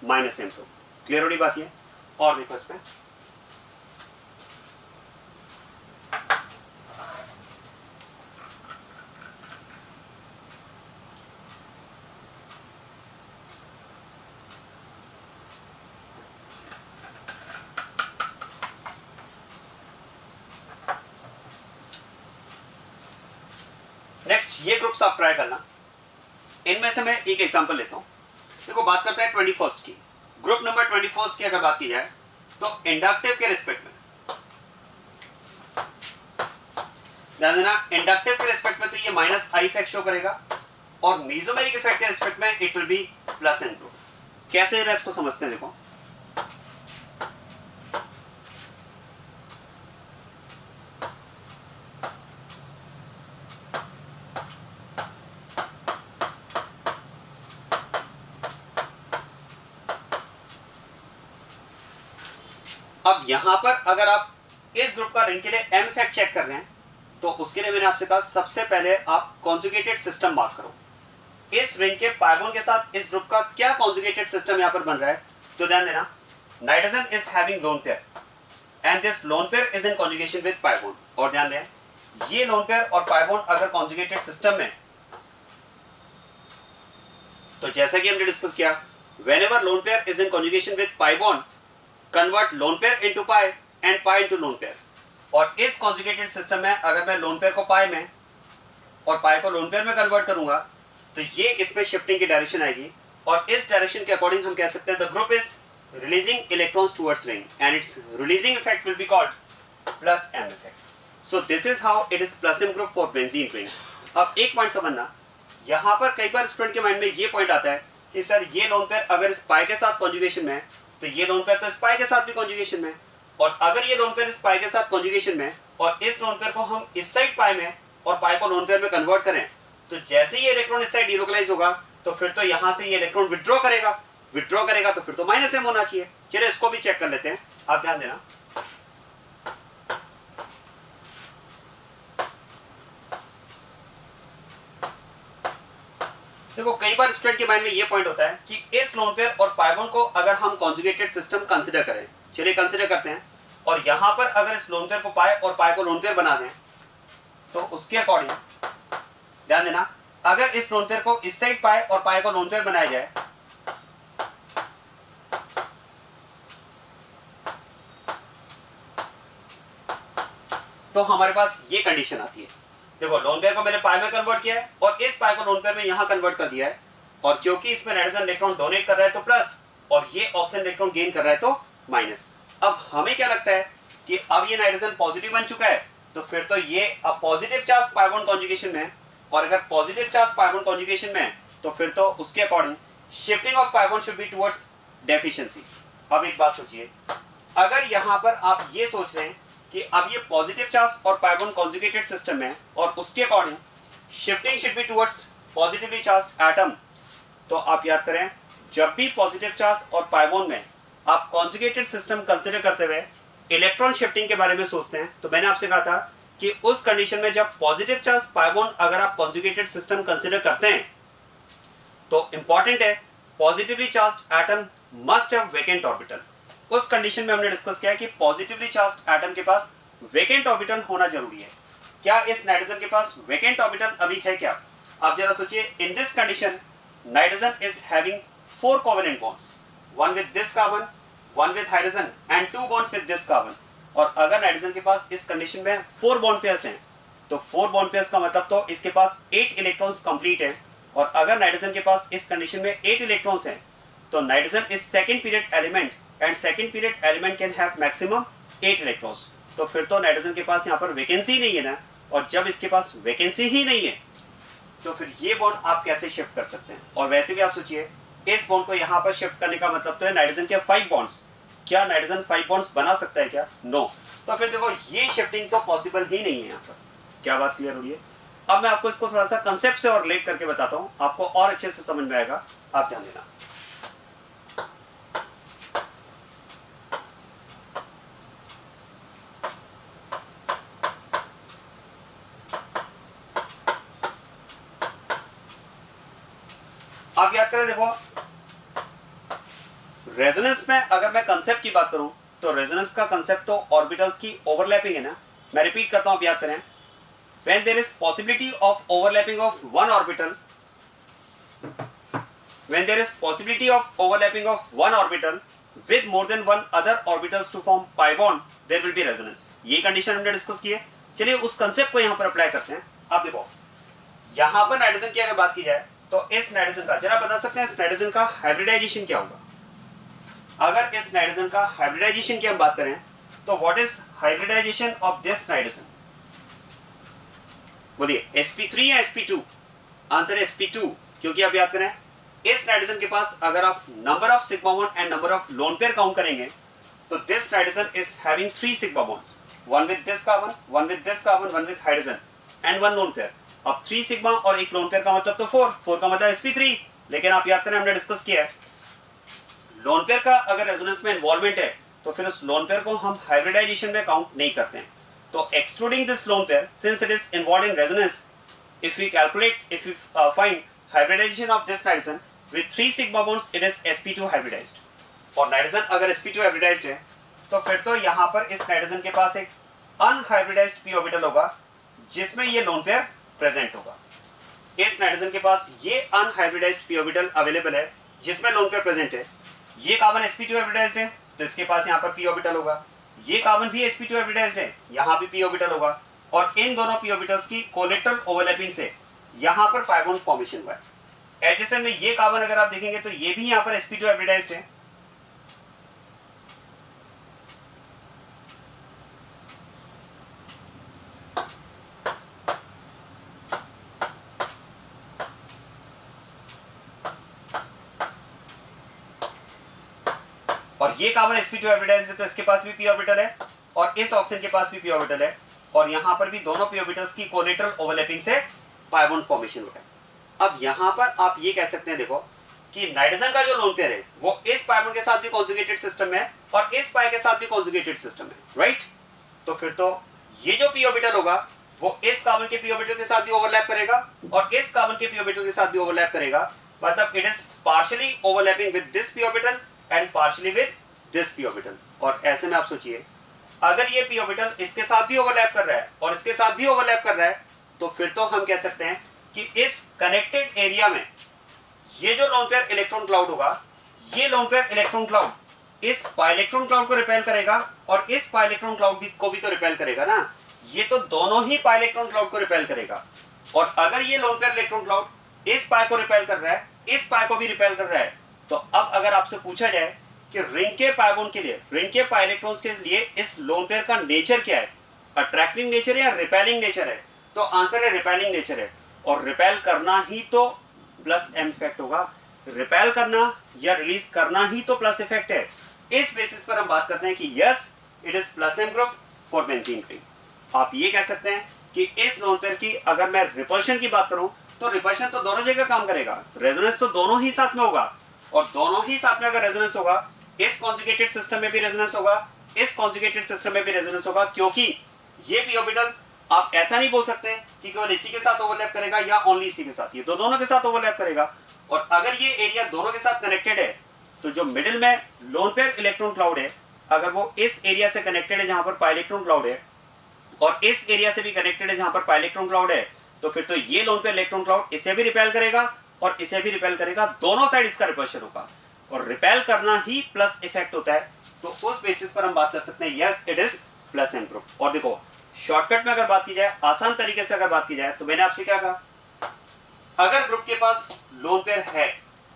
Minus M to. Clear हो रही बात ये? और देखो इसमें नेक्स्ट ये ग्रुप्स आप ट्राई करना। इनमें से मैं एक एग्जांपल लेता हूं। देखो बात करते हैं 21 की। ग्रुप नंबर 21 की अगर बात की जाए तो इंडक्टिव के रिस्पेक्ट में ध्यान देना, इंडक्टिव के रिस्पेक्ट में तो ये माइनस आई इफेक्ट शो करेगा और मेसोमेरिक इफेक्ट के रिस्पेक्ट में it will be plus N too. कैसे रेस्ट को समझते हैं देखो। अब यहां पर अगर आप इस ग्रुप का रिंग के लिए एम इफेक्ट चेक कर रहे हैं तो उसके लिए मैंने आपसे कहा सबसे पहले आप कॉन्जुगेटेड सिस्टम मार्क करो। इस रिंग के पाइबोन के साथ इस ग्रुप का क्या कॉन्जुगेटेड सिस्टम यहां पर बन रहा है। तो ध्यान देना, nitrogen is having lone pair and this lone pair is in conjugation with pi bond. और ध्यान दें, ये लोन पेयर और पाइबोन अगर कॉन्जुगेटेड सिस्टम में, तो जैसा कि हमने डिस्कस किया, whenever lone pair is in conjugation with pi bond convert lone pair into pi and pi into lone pair. और इस कॉन्जुगेटेड सिस्टम में अगर मैं लोन पेयर को पाई में और पाई को लोन पेयर में कन्वर्ट करूंगा तो ये इसमें शिफ्टिंग की डायरेक्शन आएगी और इस डायरेक्शन के अकॉर्डिंग हम कह सकते हैं the group is releasing electrons towards ring and it's releasing effect will be called plus M effect. So this is how it is plus M group for benzene ring. अब एक point समझना, यहां पर कई बार स्टूडेंट के mind में ये point आता है कि सर ये लोन पेयर अगर इस पाई के साथ कॉन्जुगेशन में है तो ये लोन पेयर तो इस पाई के साथ भी कॉन्जुगेशन में, और अगर ये लोन पेयर इस पाई के साथ कॉन्जुगेशन में और इस लोन पेयर को हम इस साइड पाई में और पाई को लोन पेयर में कन्वर्ट करें तो जैसे ही ये इलेक्ट्रॉन इस साइड डिलोकलाइज होगा तो फिर तो यहां से ये इलेक्ट्रॉन विथड्रॉ करेगा तो फिर तो माइनस एम होना चाहिए। चलिए इसको भी चेक कर लेते हैं, आप ध्यान देना। देखो कई बार स्टूडेंट के माइंड में ये पॉइंट होता है कि इस लोन पेयर और पाइबोन को अगर हम कॉन्जुगेटेड सिस्टम कंसीडर करें, चलिए कंसीडर करते हैं, और यहां पर अगर इस लोन पेयर को पाई और पाई को लोन पेयर बना दें तो उसके अकॉर्डिंग ध्यान देना, अगर इस लोन पेयर को इस साइड पाई और पाई को लोन पेयर बनाया जाए तो हमारे पास ये कंडीशन आती है। देखो लोन पेयर को मैंने पाई में कन्वर्ट किया है और इस पाई को लोन पेयर में यहां कन्वर्ट कर दिया है, और क्योंकि इसमें नाइट्रोजन इलेक्ट्रॉन डोनेट कर रहा है तो प्लस और ये ऑक्सीजन इलेक्ट्रॉन गेन कर रहा है तो माइनस। अब हमें क्या लगता है कि अब ये नाइट्रोजन पॉजिटिव बन चुका है तो फिर तो ये अब पॉजिटिव चार्ज पाइबोन कॉन्जुगेशन में, और अगर पॉजिटिव चार्ज पाइबोन कॉन्जुगेशन में तो फिर तो उसके according shifting of pi bond should be towards deficiency. अब एक बात सोचिए, अगर यहां पर आप ये सोच रहे हैं कि अब ये पॉजिटिव चार्ज और पाइबोन कॉन्जुगेटेड सिस्टम है और उसके according shifting should be towards positively charged atom, तो आप याद करें जब भी पॉजिटिव चार्ज और पाइबोन में आप कॉन्जुगेटेड सिस्टम कंसीडर करते हुए इलेक्ट्रॉन शिफ्टिंग के बारे में सोचते हैं तो मैंने आपसे कहा था कि उस कंडीशन में जब पॉजिटिव चार्ज पाइबोन अगर आप कॉन्जुगेटेड सिस्टम कंसीडर करते हैं तो इंपॉर्टेंट है positively charged atom must have vacant orbital. उस कंडीशन में हमने डिस्कस किया कि पॉजिटिवली चार्ज्ड एटम के पास वेकेंट ऑर्बिटल होना जरूरी है। क्या इस नाइट्रोजन के पास वेकेंट ऑर्बिटल अभी है क्या? आप जरा सोचिए, in this condition nitrogen is having 4 covalent bonds, one with this carbon, one with hydrogen and 2 bonds with this carbon. और अगर नाइट्रोजन के पास इस कंडीशन में 4 बॉन्ड पेयर्स हैं तो 4 बॉन्ड पेयर्स का मतलब तो इसके पास 8 इलेक्ट्रॉन्स कंप्लीट हैं, और अगर नाइट्रोजन के पास इस कंडीशन में 8 इलेक्ट्रॉन्स हैं तो nitrogen is second period element and second period element can have maximum 8 electrons. तो फिर तो नाइट्रोजन के पास यहाँ पर वैकेंसी नहीं है ना, और जब इसके पास वैकेंसी ही नहीं है तो फिर ये बॉन्ड आप कैसे शिफ्ट कर सकते हैं? और वैसे भी आप सोचिए, इस बॉन्ड को यहाँ पर शिफ्ट करने का मतलब तो है नाइट्रोजन के 5 बॉन्ड्स। क्या नाइट्रोजन 5 बॉन्ड्स बना सकता है क्या? नो। तो फिर देखो ये शिफ्टिंग तो पॉसिबल ही नहीं है यहाँ पर। क्या बात क्लियर हो रही है? अब मैं आपको इसको थोड़ा सा कंसेप्ट से और रिलेट करके बताता हूँ, आपको और अच्छे से समझ में आएगा, आप ध्यान देना। आप याद करें, देखो रेजोनेंस में अगर मैं कंसेप्ट की बात करूं तो रेजोनेंस का कंसेप्ट तो ऑर्बिटल्स की ओवरलैपिंग है ना। मैं रिपीट करता हूं, आप याद करें, when there is possibility of overlapping of one orbital, when there is possibility of overlapping of one orbital with more than one other orbitals to form pi bond, there will be resonance। ये condition हमने discuss की है। चलिए उस concept को यहाँ पर apply करते हैं। आप देखो यहाँ पर नाइट्रोजन की अगर बात की जाए तो इस नाइट्रोजन का जरा बता सकते हैं इस नाइट्रोजन का हाइब्रिडाइजेशन क्या होगा। अगर इस नाइट्रोजन का हाइब्रिडाइजेशन की हम बात करें तो what is hybridization of this nitrogen? बोलिए sp3 या sp2? आंसर है sp2, क्योंकि आप याद करें इस नाइट्रोजन के पास अगर आप number of sigma bond and number of lone pair count करेंगे तो this nitrogen is having 3 sigma bonds, one with this carbon, one with this carbon, one with hydrogen and one lone pair. अब 3 sigma और एक lone pair का मतलब तो 4 का मतलब sp3। लेकिन आप याद करें हमने डिस्कस किया है लोन पेयर का अगर रेजोनेंस में इन्वॉल्वमेंट है तो फिर उस लोन पेयर को हम हाइब्रिडाइजेशन में काउंट नहीं करते हैं। तो excluding this lone pair since it is involved in resonance, if we find hybridization of this nitrogen with 3 sigma bonds, it is sp2 hybridized। और नाइट्रोजन अगर sp2 hybridized है तो फिर तो यहाँ पर इस नाइट्रोजन के पास एक अनहाइब्रिडाइज्ड p ऑर्बिटल होगा जिसमें ये लोन पेयर प्रेजेंट होगा। इस नाइट्रोजन के पास ये अनहाइब्रिडाइज्ड p ऑर्बिटल अवेलेबल है जिसमें लोन पेयर प्रेजेंट है। ये कार्बन sp2 हाइब्रिडाइज्ड है तो इसके पास यहाँ पर p ऑर्बिटल होगा। ये कार्बन भी sp2 हाइब्रिडाइज्ड है, यहाँ भी p ऑर्बिटल होगा। और इन दोनों p ऑर्बिटल्स की कोलेटरल ओवरलैपिंग से यहाँ पर pi बॉन्ड फॉर्मेशन हुआ है। एचएसएन में ये कार्बन अगर आप देखेंगे तो ये भी यहाँ पर sp2 हाइब्रिडाइज्ड है। और ये कार्बन sp2 हाइब्रिडाइज्ड है तो इसके पास भी p ऑर्बिटल है और इस ऑक्सीजन के पास भी p ऑर्बिटल है और यहाँ पर भी दोनों p ऑर्बिटल्स की कोलेटरल ओवरलैपिंग से pi बॉन्ड फॉर्मेशन हुआ है। अब यहाँ पर आप ये कह सकते हैं देखो कि नाइट्रोजन का जो लोन पेयर है वो इस pi बॉन्ड के साथ भी कॉन्जुगेटेड सिस्टम में है और इस pi के साथ भी कॉन्जुगेटेड सिस्टम है, राइट? तो फिर तो ये जो p ऑर्बिटल होगा वो इस कार्बन के p ऑर्बिटल के साथ भी ओवरलैप करेगा और इस कार्बन के p ऑर्बिटल के साथ भी ओवरलैप करेगा। मतलब it is partially overlapping with this p orbital and partially with this p orbital. और ऐसे में आप सोचिए अगर ये p ऑर्बिटल इसके साथ भी ओवरलैप कर रहा है और इसके साथ भी ओवरलैप कर रहा है तो फिर तो हम कह सकते हैं कि इस कनेक्टेड एरिया में ये जो लोन पेयर इलेक्ट्रॉन क्लाउड होगा, ये लोन पेयर इलेक्ट्रॉन क्लाउड इस पाई इलेक्ट्रॉन क्लाउड को रिपेल करेगा और इस पाई इलेक्ट्रॉन क्लाउड को भी तो रिपेल करेगा ना। ये तो दोनों ही पाई इलेक्ट्रॉन क्लाउड को रिपेल करेगा। और अगर ये लोन पेयर इलेक्ट्रॉन क्लाउड इस पाई को रिपेल कर रहा है, इस पाई को भी रिपेल कर रहा है, तो अब अगर आपसे पूछा जाए कि रिंग के पाई बॉन्ड के लिए, रिंग के पाई इलेक्ट्रॉन्स के लिए इस लोन पेयर का नेचर क्या है, अट्रैक्टिंग नेचर है या रिपेलिंग नेचर है? तो आंसर है रिपेलिंग नेचर है। और रिपेल करना ही तो प्लस एम इफेक्ट होगा, रिपेल करना या रिलीज करना ही तो प्लस इफेक्ट है। इस बेसिस पर हम बात करते हैं कि yes it is plus M group for benzene ring. आप ये कह सकते हैं कि इस लोन पेयर की अगर मैं रिपल्शन की बात करूं तो रिपल्शन तो दोनों जगह काम करेगा, रेजोनेंस तो दोनों ही साथ में होगा। और दोनों ही साथ में अगर रेजोनेंस होगा, इस कॉन्जुगेटेड सिस्टम में भी रेजोनेंस होगा, इस कॉन्जुगेटेड सिस्टम में भी रेजोनेंस होगा, क्योंकि ये p ऑर्बिटल आप ऐसा नहीं बोल सकते कि केवल इसी के साथ ओवरलैप करेगा या ओनली इसी के साथ, ये तो दोनों के साथ ओवरलैप करेगा। और अगर ये एरिया दोनों के साथ कनेक्टेड है तो जो मिडिल में लोन पेयर इलेक्ट्रॉन क्लाउड है, अगर वो इस एरिया से कनेक्टेड है जहां पर पाई इलेक्ट्रॉन क्लाउड है और इस एरिया से भी कनेक्टेड है जहां पर पाई इलेक्ट्रॉन क्लाउड है, तो फिर तो ये लोन पेयर इलेक्ट्रॉन क्लाउड इसे भी रिपेल करेगा और इसे भी रिपेल करेगा, दोनों साइड इसका रिपल्शन होगा और रिपेल करना ही प्लस इफेक्ट होता है। तो उस बेसिस पर हम बात कर सकते हैं yes it is plus M group. और देखो शॉर्टकट में अगर बात की जाए, आसान तरीके से अगर बात की जाए, तो मैंने आपसे क्या कहा, अगर ग्रुप के पास लोन पेयर है,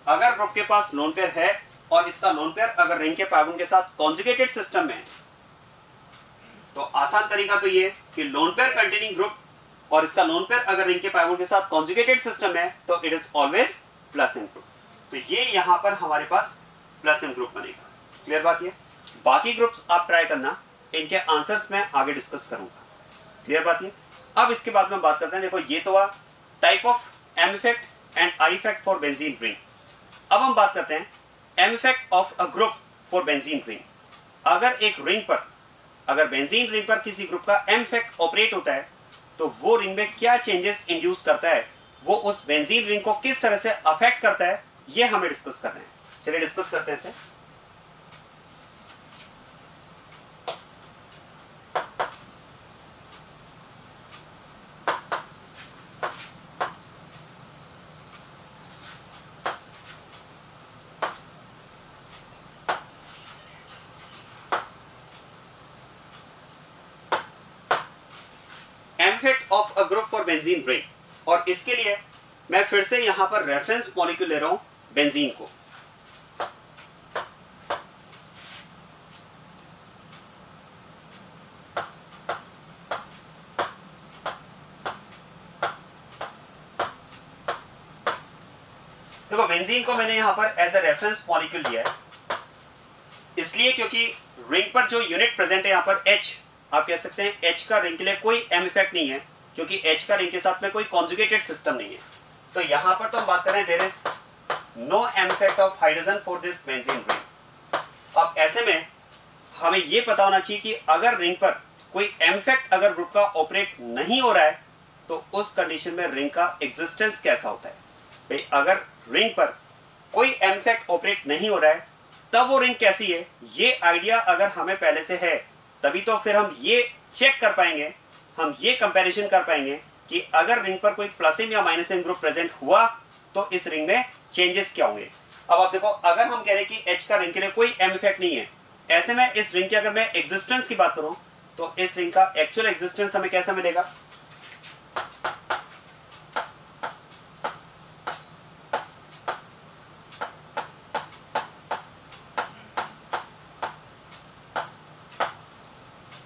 अगर ग्रुप के पास लोन पेयर है और इसका लोन पेयर अगर रिंग के पाई बॉन्ड के साथ कॉन्जुगेटेड सिस्टम में, तो आसान तरीका तो ये कि लोन पेयर कंटेनिंग ग्रुप और इसका लोन पेयर अगर रिंग के पाई बॉन्ड के साथ कॉन्जुगेटेड सिस्टम है तो it is always plus M group. तो ये यहां पर हमारे पास प्लस एम ग्रुप बनेगा। क्लियर बात ये? बाकी ग्रुप्स आप ट्राई करना, इनके आंसर्स मैं आगे डिस्कस करूंगा। क्लियर बात ये? अब इसके बाद में बात करते हैं, देखो ये तो हुआ type of M effect and I effect for benzene ring. अब हम बात करते हैं M effect of a group for benzene ring. अगर एक रिंग पर, अगर बेंजीन रिंग पर किसी ग्रुप का एम इफेक्ट ऑपरेट होता है तो वो रिंग में क्या चेंजेस इंड्यूस करता है, वो उस बेंजीन रिंग को किस तरह से अफेक्ट करता है, ये हमें डिस्कस करना है। चलिए डिस्कस करते हैं इसे। Benzene ring. और इसके लिए मैं फिर से यहां पर रेफरेंस मॉलिक्यूल ले रहा हूं बेंजीन को। देखो बेंजीन को मैंने यहां पर एज ए रेफरेंस मॉलिक्यूल लिया है, इसलिए क्योंकि रिंग पर जो यूनिट प्रेजेंट है यहां पर H, आप कह सकते हैं H का रिंग के लिए कोई M इफेक्ट नहीं है, क्योंकि H का रिंग के साथ में कोई कॉन्जुगेटेड सिस्टम नहीं है। तो यहां पर तो हम बात कर रहे हैं there is no M effect of hydrogen for this benzene ring. अब ऐसे में हमें यह पता होना चाहिए कि अगर रिंग पर कोई M इफेक्ट अगर ग्रुप का ऑपरेट नहीं हो रहा है तो उस कंडीशन में रिंग का एग्जिस्टेंस कैसा होता है। भाई अगर रिंग पर कोई M इफेक्ट ऑपरेट नहीं हो रहा है तब वो रिंग कैसी है, ये आइडिया अगर हमें पहले से है तभी तो फिर हम ये चेक कर पाएंगे, हम ये कंपैरिजन कर पाएंगे कि अगर रिंग पर कोई प्लस एम या माइनस एम ग्रुप प्रेजेंट हुआ तो इस रिंग में चेंजेस क्या होंगे। अब आप देखो, अगर हम कह रहे हैं कि H का रिंग के लिए कोई M इफेक्ट नहीं है, ऐसे में इस रिंग की अगर मैं एग्जिस्टेंस की बात करूं तो इस रिंग का एक्चुअल एग्जिस्टेंस हमें कैसा मिलेगा।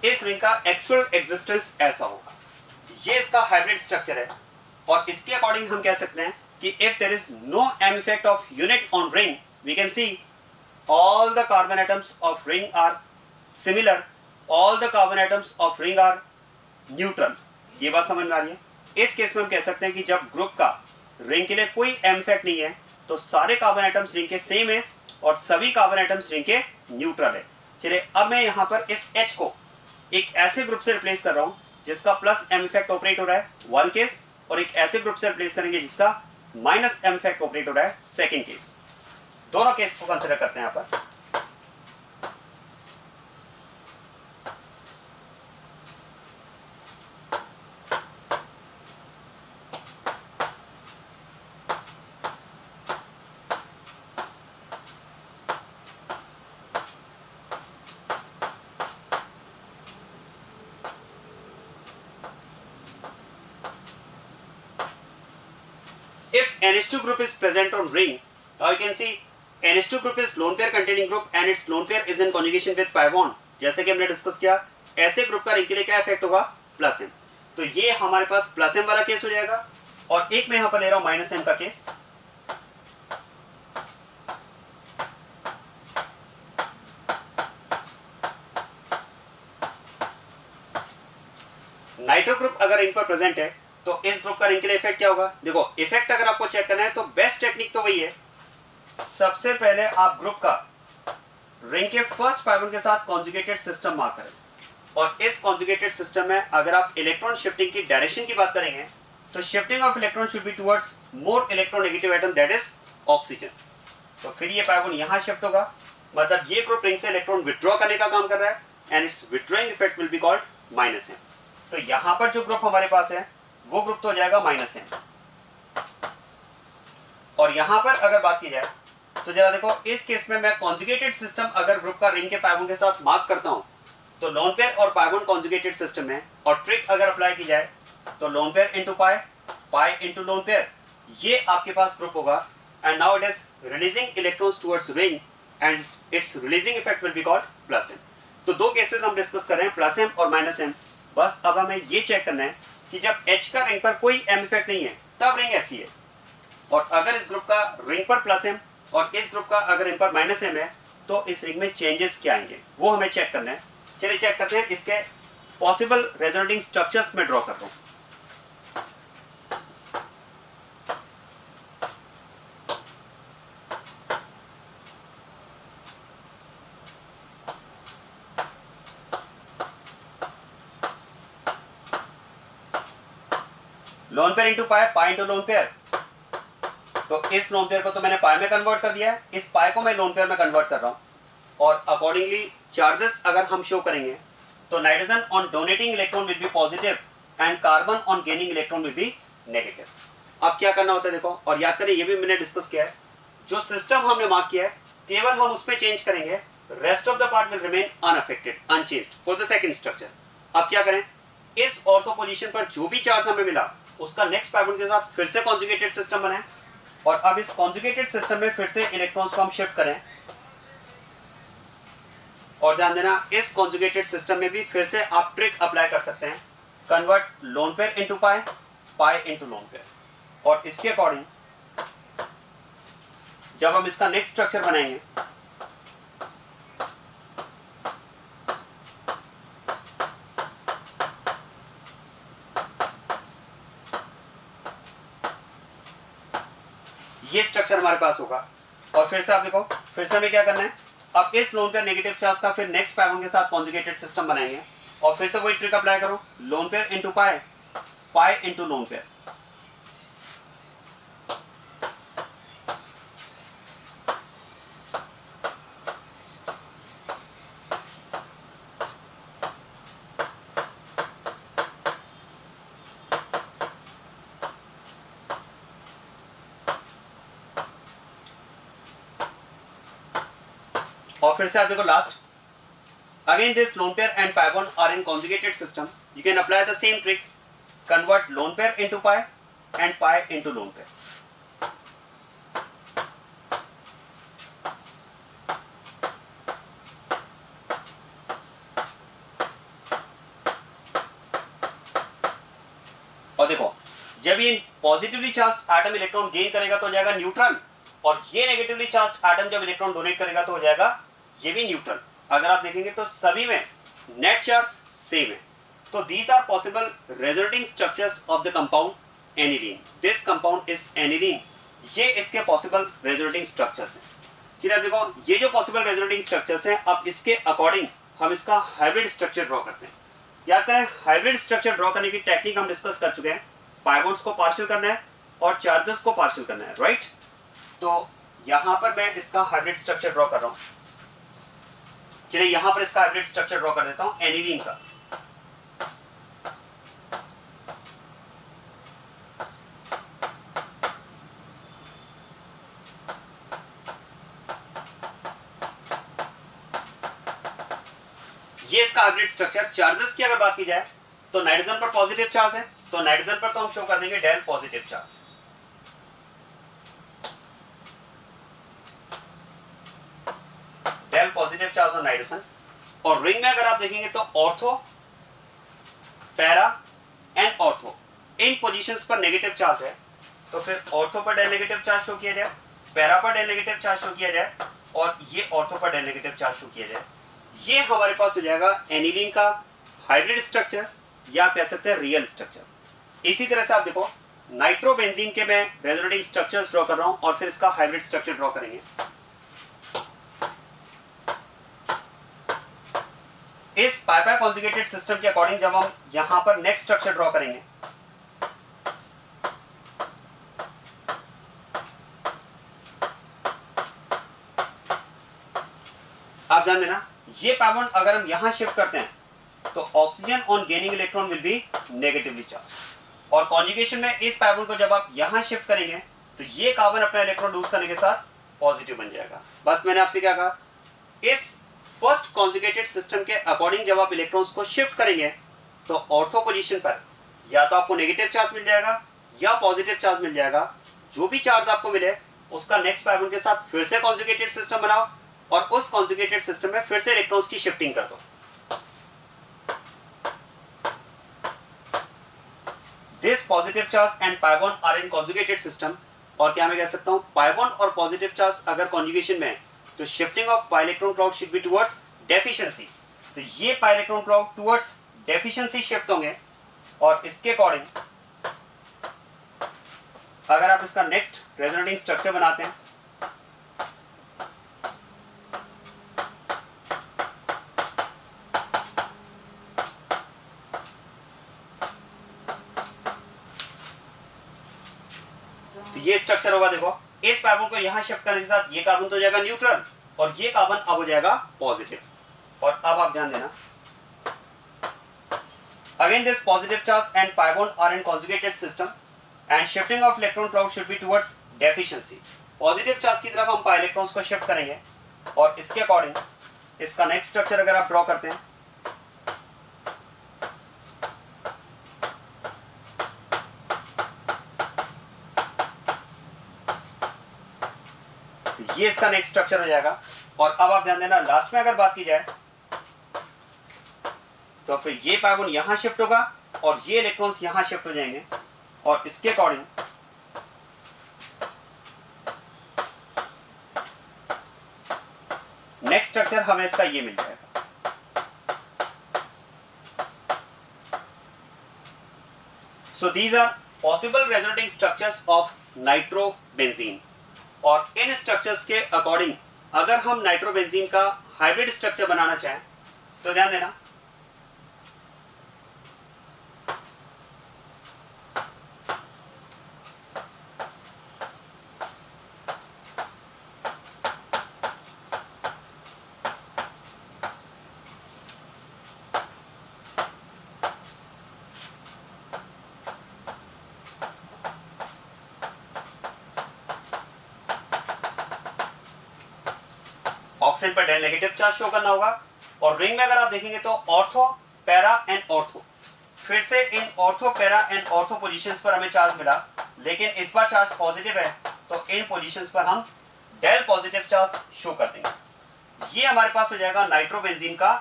इस रिंग का एक्चुअल एग्जिस्टेंस ऐसा होगा। ये इसका हाइब्रिड स्ट्रक्चर है और इसके अकॉर्डिंग हम कह सकते हैं कि if there is no M effect of unit on ring we can see all the carbon atoms of ring are similar, all the carbon atoms of ring are neutral। ये बात समझ में आ रही है। इस केस में हम कह सकते हैं कि जब ग्रुप का रिंग के लिए कोई M इफेक्ट नहीं है तो सारे कार्बन एटम्स रिंग के सेम है और सभी कार्बन एटम्स रिंग के न्यूट्रल है। चलिए अब मैं यहाँ पर इस H को एक ऐसे ग्रुप से रिप्लेस कर रहा हूँ जिसका प्लस M इफेक्ट ऑपरेट हो रहा है वन केस, और एक ऐसे ग्रुप से रिप्लेस करेंगे जिसका माइनस M इफेक्ट ऑपरेट हो रहा है सेकेंड केस। दोनों केस को कंसिडर करते हैं यहां पर। If NH2 group is present on ring, now you can see NH2 group is lone pair containing group and its lone pair is in conjugation with pi bond। जैसे कि हमने discuss किया, ऐसे ग्रुप का रिंग के लिए क्या effect होगा, प्लस एम। तो ये हमारे पास प्लस एम वाला केस हो जाएगा और एक मैं यहां पर ले रहा हूं माइनस एम का केस। नाइट्रो ग्रुप अगर रिंग पर प्रेजेंट है तो इस ग्रुप का रिंग के लिए इफेक्ट क्या होगा। देखो इफेक्ट अगर आपको चेक करना है तो बेस्ट टेक्निक तो वही है, सबसे पहले आप ग्रुप का रिंग के फर्स्ट पाइबन के साथ कॉन्जुगेटेड सिस्टम मार्क करें और इस कॉन्जुगेटेड सिस्टम में अगर आप इलेक्ट्रॉन शिफ्टिंग की डायरेक्शन की बात करेंगे तो shifting of electron should be towards more electronegative atom that is oxygen. तो फिर ये पाइबन यहां शिफ्ट होगा, मतलब ये ग्रुप रिंग से इलेक्ट्रॉन विथड्रॉ करने का काम कर रहा है and it's withdrawing effect will be called minus M. तो यहां पर जो ग्रुप हमारे पास है वो ग्रुप तो हो जाएगा माइनस एम। और यहां पर अगर बात की जाए तो जरा देखो, इस केस में मैं कॉन्जुगेटेड सिस्टम अगर ग्रुप का रिंग के पाइबन के साथ मार्क करता हूं तो लोन पेयर और पाइबन कॉन्जुगेटेड सिस्टम है और ट्रिक अगर अप्लाई की जाए तो lone pair into pi, pi into lone pair, ये आपके पास ग्रुप होगा and now it is releasing electrons towards ring and it's releasing effect will be called plus M. तो दो केसेस हम डिस्कस कर रहे हैं, प्लस एम और माइनस एम। बस अब हमें ये चेक करना है कि जब H का रिंग पर कोई M इफेक्ट नहीं है तब रिंग ऐसी है, और अगर इस ग्रुप का रिंग पर प्लस एम और इस ग्रुप का अगर रिंग पर माइनस एम है तो इस रिंग में चेंजेस क्या आएंगे वो हमें चेक करना है। चलिए चेक करते हैं, इसके पॉसिबल रेजोनेटिंग स्ट्रक्चर्स में ड्रॉ कर रहा हूं। Lone pair into pi, pi into lone pair. तो इस लोन पेयर को तो मैंने पाई में कन्वर्ट कर दिया है, इस पाई को मैं लोन पेयर में कन्वर्ट कर रहा हूं और अकॉर्डिंगली चार्जेस अगर हम शो करेंगे तो nitrogen on donating electron will be positive and carbon on gaining electron will be negative. अब क्या करना होता है देखो, और याद करें ये भी मैंने डिस्कस किया है, जो सिस्टम हमने मार्क किया है केवल हम उसमें चेंज करेंगे, rest of the part will remain unaffected unchanged for the second structure. अब क्या करें, इस ऑर्थो पोजीशन पर जो भी चार्ज हमें मिला उसका नेक्स्ट पाई बॉन्ड के साथ फिर से कॉन्जुगेटेड सिस्टम बनाएं और अब इस कॉन्जुगेटेड सिस्टम में फिर से इलेक्ट्रॉन्स को हम शिफ्ट करें। और ध्यान देना इस कॉन्जुगेटेड सिस्टम में भी फिर से आप ट्रिक अप्लाई कर सकते हैं, convert lone pair into pi, pi into lone pair. और इसके अकॉर्डिंग जब हम इसका नेक्स्ट स्ट्रक्चर बनाएंगे ये स्ट्रक्चर हमारे पास होगा। और फिर से आप देखो, फिर से हमें क्या करना है, अब इस लोन पेयर नेगेटिव चार्ज का फिर नेक्स्ट पाई बॉन्ड के साथ कॉन्जुगेटेड सिस्टम बनाएंगे और फिर से वही ट्रिक अप्लाई करो, lone pair into pi, pi into lone pair. और फिर से आप देखो last, again this lone pair and pi bond are in conjugated system, you can apply the same trick, convert lone pair into pi and pi into lone pair. और देखो जब ये positively charge atom electron gain करेगा तो हो जाएगा neutral, और ये नेगेटिवली चार्ज एटम जब इलेक्ट्रॉन डोनेट करेगा तो हो जाएगा ये भी न्यूट्रल। अगर आप देखेंगे तो सभी में नेट चार्ज सेम है। तो these are possible resonating structures of the compound aniline. This compound is aniline. ये इसके पॉसिबल रेजोनेटिंग स्ट्रक्चर्स हैं। चलिए आप देखो ये जो पॉसिबल रेजोनेटिंग स्ट्रक्चर्स हैं, अब इसके अकॉर्डिंग हम इसका हाइब्रिड स्ट्रक्चर ड्रॉ करते हैं। याद करें हाइब्रिड स्ट्रक्चर ड्रॉ करने की टेक्निक हम डिस्कस कर चुके हैं। पाई बॉन्ड्स को पार्शियल करना है और चार्जेस को पार्शियल करना है, राइट। तो यहां पर मैं इसका हाइब्रिड स्ट्रक्चर ड्रॉ कर रहा हूं। चलिए यहां पर इसका हाइब्रिड स्ट्रक्चर ड्रॉ कर देता हूं एनिलीन का। ये इसका हाइब्रिड स्ट्रक्चर। चार्जेस की अगर बात की जाए तो नाइट्रोजन पर पॉजिटिव चार्ज है, तो नाइट्रोजन पर तो हम शो कर देंगे del positive charge. Del positive charge on nitrogen. और रिंग में अगर आप देखेंगे तो ऑर्थो, पैरा एंड ऑर्थो इन पोजीशंस पर नेगेटिव चार्ज है, तो फिर ऑर्थो पर डेल नेगेटिव चार्ज शो किया जाए, पैरा पर डेल नेगेटिव चार्ज शो किया जाए और ये ऑर्थो पर डेल नेगेटिव चार्ज शो किया जाए। ये हमारे पास हो जाएगा एनिलीन का हाइब्रिड स्ट्रक्चर या कह सकते हैं रियल स्ट्रक्चर। इसी तरह से आप देखो नाइट्रोबेंजीन के मैं रेजोनेटिंग स्ट्रक्चर्स ड्रॉ कर रहा हूं और फिर इसका हाइब्रिड स्ट्रक्चर ड्रॉ करेंगे। इस पाई पाई कॉन्जुगेटेड सिस्टम के अकॉर्डिंग जब हम यहां पर नेक्स्ट स्ट्रक्चर ड्रॉ करेंगे, आप ध्यान देना ये पाई बॉन्ड अगर हम यहां शिफ्ट करते हैं तो oxygen on gaining electron will be negatively charge, और कॉन्जुगेशन में इस पाई बॉन्ड को जब आप यहां शिफ्ट करेंगे तो ये कार्बन अपना इलेक्ट्रॉन लूज करने के साथ पॉजिटिव बन जाएगा। बस मैंने आपसे क्या कहा, इस फर्स्ट कॉन्जुगेटेड सिस्टम के अकॉर्डिंग जब आप इलेक्ट्रॉन्स को शिफ्ट करेंगे तो ऑर्थो पोजीशन पर या तो आपको नेगेटिव चार्ज मिल जाएगा या पॉजिटिव चार्ज मिल जाएगा। जो भी चार्ज आपको मिले उसका नेक्स्ट पाई बॉन्ड के साथ फिर से कॉन्जुगेटेड सिस्टम बनाओ और उस कॉन्जुगेटेड सिस्टम में फिर से इलेक्ट्रॉन्स की शिफ्टिंग कर दो। This positive charge and pi bond are in conjugated system. और क्या मैं कह सकता हूं, पाई बॉन्ड और पॉजिटिव चार्ज अगर कॉन्जुगेशन में है तो shifting of pi electron cloud should be towards deficiency. तो ये pi electron cloud towards deficiency shift होंगे और इसके अकॉर्डिंग अगर आप इसका नेक्स्ट रेजोनेटिंग स्ट्रक्चर बनाते हैं तो ये स्ट्रक्चर होगा। देखो इस कार्बन को यहां शिफ्ट करने के साथ ये कार्बन तो हो जाएगा न्यूट्रल और ये कार्बन अब हो जाएगा पॉजिटिव। और अब आप ध्यान देना, again this positive charge and pi bond are in conjugated system and shifting of electron cloud should be towards deficiency. Positive charge की तरफ हम पाई इलेक्ट्रॉन्स को शिफ्ट करेंगे और इसके अकॉर्डिंग इसका नेक्स्ट स्ट्रक्चर अगर आप ड्रॉ करते हैं ये इसका नेक्स्ट स्ट्रक्चर हो जाएगा। और अब आप ध्यान देना, लास्ट में अगर बात की जाए तो फिर ये पाइबोन यहां शिफ्ट होगा और ये इलेक्ट्रॉन्स यहां शिफ्ट हो जाएंगे और इसके अकॉर्डिंग नेक्स्ट स्ट्रक्चर हमें इसका ये मिल जाएगा। So these are possible resulting structures of nitrobenzene. और इन स्ट्रक्चर्स के अकॉर्डिंग अगर हम नाइट्रोबेंजीन का हाइब्रिड स्ट्रक्चर बनाना चाहें तो ध्यान देना, ऑक्सीजन पर डेल नेगेटिव चार्ज शो करना होगा। और रिंग में अगर आप देखेंगे तो ऑर्थो, पैरा एंड ऑर्थो, फिर से in ortho, para and ortho positions पर हमें चार्ज मिला, लेकिन इस बार चार्ज पॉजिटिव है तो इन पोजीशंस पर हम डेल पॉजिटिव चार्ज शो कर देंगे। ये हमारे पास हो जाएगा नाइट्रोबेंजीन का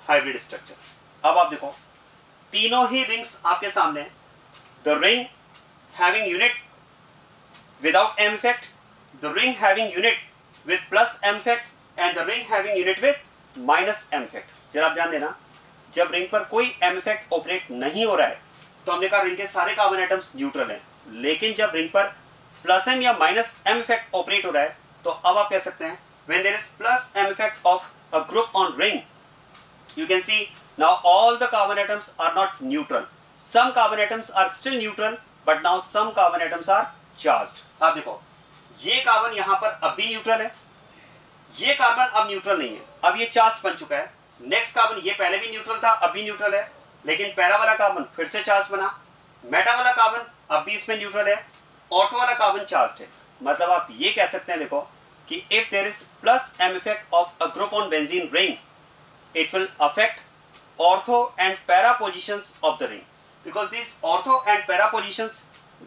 हाइब्रिड स्ट्रक्चर। अब आप देखो, तीनों ही रिंग्स आपके सामने हैं। The ring having unit without M effect, the ring having unit with plus M effect and the ring having unit with minus M effect. जरा आप ध्यान देना, जब रिंग पर कोई एम इफेक्ट ऑपरेट नहीं हो रहा है तो हमने कहा रिंग के सारे कार्बन एटम्स न्यूट्रल हैं, लेकिन जब रिंग पर प्लस एम या माइनस एम इफेक्ट ऑपरेट हो रहा है तो अब आप कह सकते हैं when there is plus M effect of a group on ring, you can see now all the carbon atoms are not neutral. Some carbon atoms are still neutral, but now some carbon atoms are charged. आप देखो, ये carbon यहां पर अब भी neutral है, ये carbon अब न्यूट्रल नहीं है, अब ये चार्ज बन चुका है। नेक्स्ट कार्बन ये पहले भी न्यूट्रल था, अब भी न्यूट्रल है, लेकिन पैरा वाला कार्बन फिर से चार्ज बना। मेटा वाला कार्बन अब भी इसमें न्यूट्रल है, ऑर्थो वाला कार्बन चार्ज है। मतलब आप ये कह सकते हैं देखो कि if there is plus M effect of a group on benzene ring, it will affect ortho and para positions of the ring, because these ortho and para positions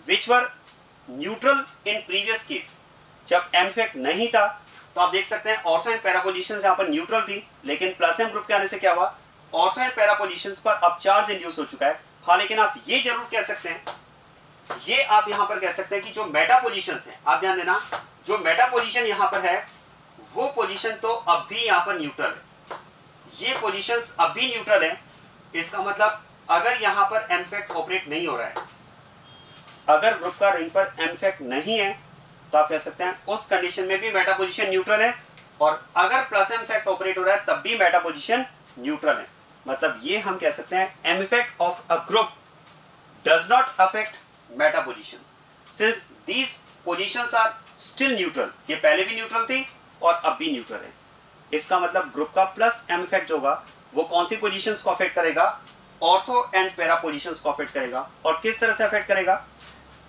which were neutral in previous case, जब m effect नहीं था तो आप देख सकते हैं ortho and para positions यहाँ पर न्यूट्रल थी, लेकिन प्लस एम ग्रुप के आने से क्या हुआ, ऑर्थो एंड पैरा पोजीशंस पर अब चार्ज इंड्यूस हो चुका है। हाँ, लेकिन आप ये जरूर कह सकते हैं, ये आप यहाँ पर कह सकते हैं कि जो मेटा पोजीशंस हैं, आप ध्यान देना, जो मेटा पोजीशन यहाँ पर है वो पोजीशन तो अब भी यहाँ पर न्यूट्रल है, ये पोजीशंस अब भी न्यूट्रल है। इसका मतलब अगर यहां पर एम इफेक्ट ऑपरेट नहीं हो रहा है, अगर ग्रुप का रिंग पर एम इफेक्ट नहीं है, तो आप कह सकते हैं उस कंडीशन में भी मेटा पोजीशन न्यूट्रल है, और अगर प्लस एम इफेक्ट ऑपरेट हो रहा है तब भी मेटा पोजीशन न्यूट्रल है। मतलब ये हम कह सकते हैं M effect of a group does not affect meta positions since these positions are still neutral. ये पहले भी न्यूट्रल थी और अब भी न्यूट्रल है। इसका मतलब ग्रुप का प्लस एम इफेक्ट जो होगा वो कौन सी पोजीशंस को अफेक्ट करेगा, ऑर्थो एंड पैरा पोजीशंस को अफेक्ट करेगा। और किस तरह से अफेक्ट करेगा,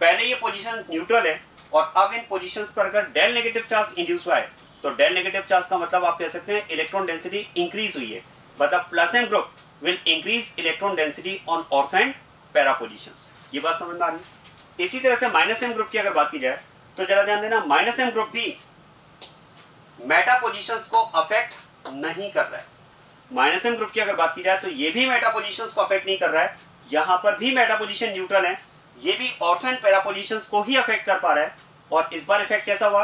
पहले ये पोजीशन न्यूट्रल है और अब इन पोजीशंस पर अगर डेल नेगेटिव चार्ज इंड्यूस हुआ है तो डेल नेगेटिव चार्ज का मतलब आप कह सकते हैं इलेक्ट्रॉन डेंसिटी इंक्रीज हुई है। मतलब plus M group will increase electron density on ortho and para positions. ये बात समझ में आ रही है। इसी तरह से माइनस एम ग्रुप की अगर बात की जाए तो जरा ध्यान देना, माइनस एम ग्रुप भी मेटा पोजीशंस को अफेक्ट नहीं कर रहा है। माइनस एम ग्रुप की अगर बात की जाए तो ये भी मेटा पोजीशंस को अफेक्ट नहीं कर रहा है, यहां पर भी मेटा पोजीशन न्यूट्रल है, ये भी ऑर्थो एंड पैरा पोजीशंस को ही अफेक्ट कर पा रहा है। और इस बार इफेक्ट कैसा हुआ,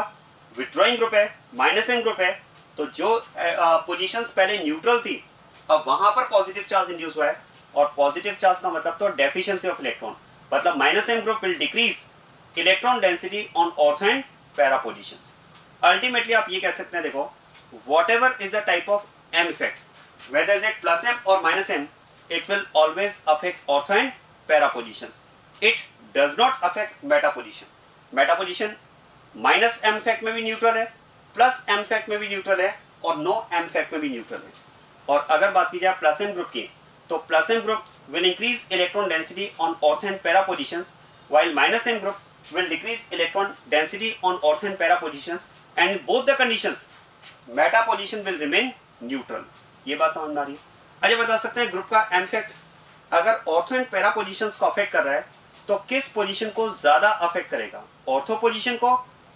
विथड्रॉइंग ग्रुप है, माइनस एम ग्रुप है, तो जो पोजीशंस पहले न्यूट्रल थी अब वहां पर पॉजिटिव चार्ज इंड्यूस हुआ है, और पॉजिटिव चार्ज का मतलब तो डेफिशिएंसी ऑफ इलेक्ट्रॉन। मतलब minus M group will decrease electron density on ortho and para positions. Ultimately आप ये कह सकते हैं देखो, whatever is the type of M effect, whether is it plus M or minus M, it will always affect ortho and para positions. It does not affect meta position. Meta position minus M effect में भी neutral है, plus M effect में भी neutral है, और no M effect में भी neutral है। और अगर बात की जाए प्लस M ग्रुप की, तो plus M group will increase electron density on ortho and para positions, while minus M group will decrease electron density on ortho and para positions, and in both the conditions Meta position will remain neutral. ये बात समझ आ रही है। अरे बता सकते हैं group का एम इफेक्ट अगर ऑर्थो एंड पैरा पोजीशंस को अफेक्ट कर रहा है तो किस पोजीशन को ज्यादा अफेक्ट करेगा, ऑर्थो पोजीशन को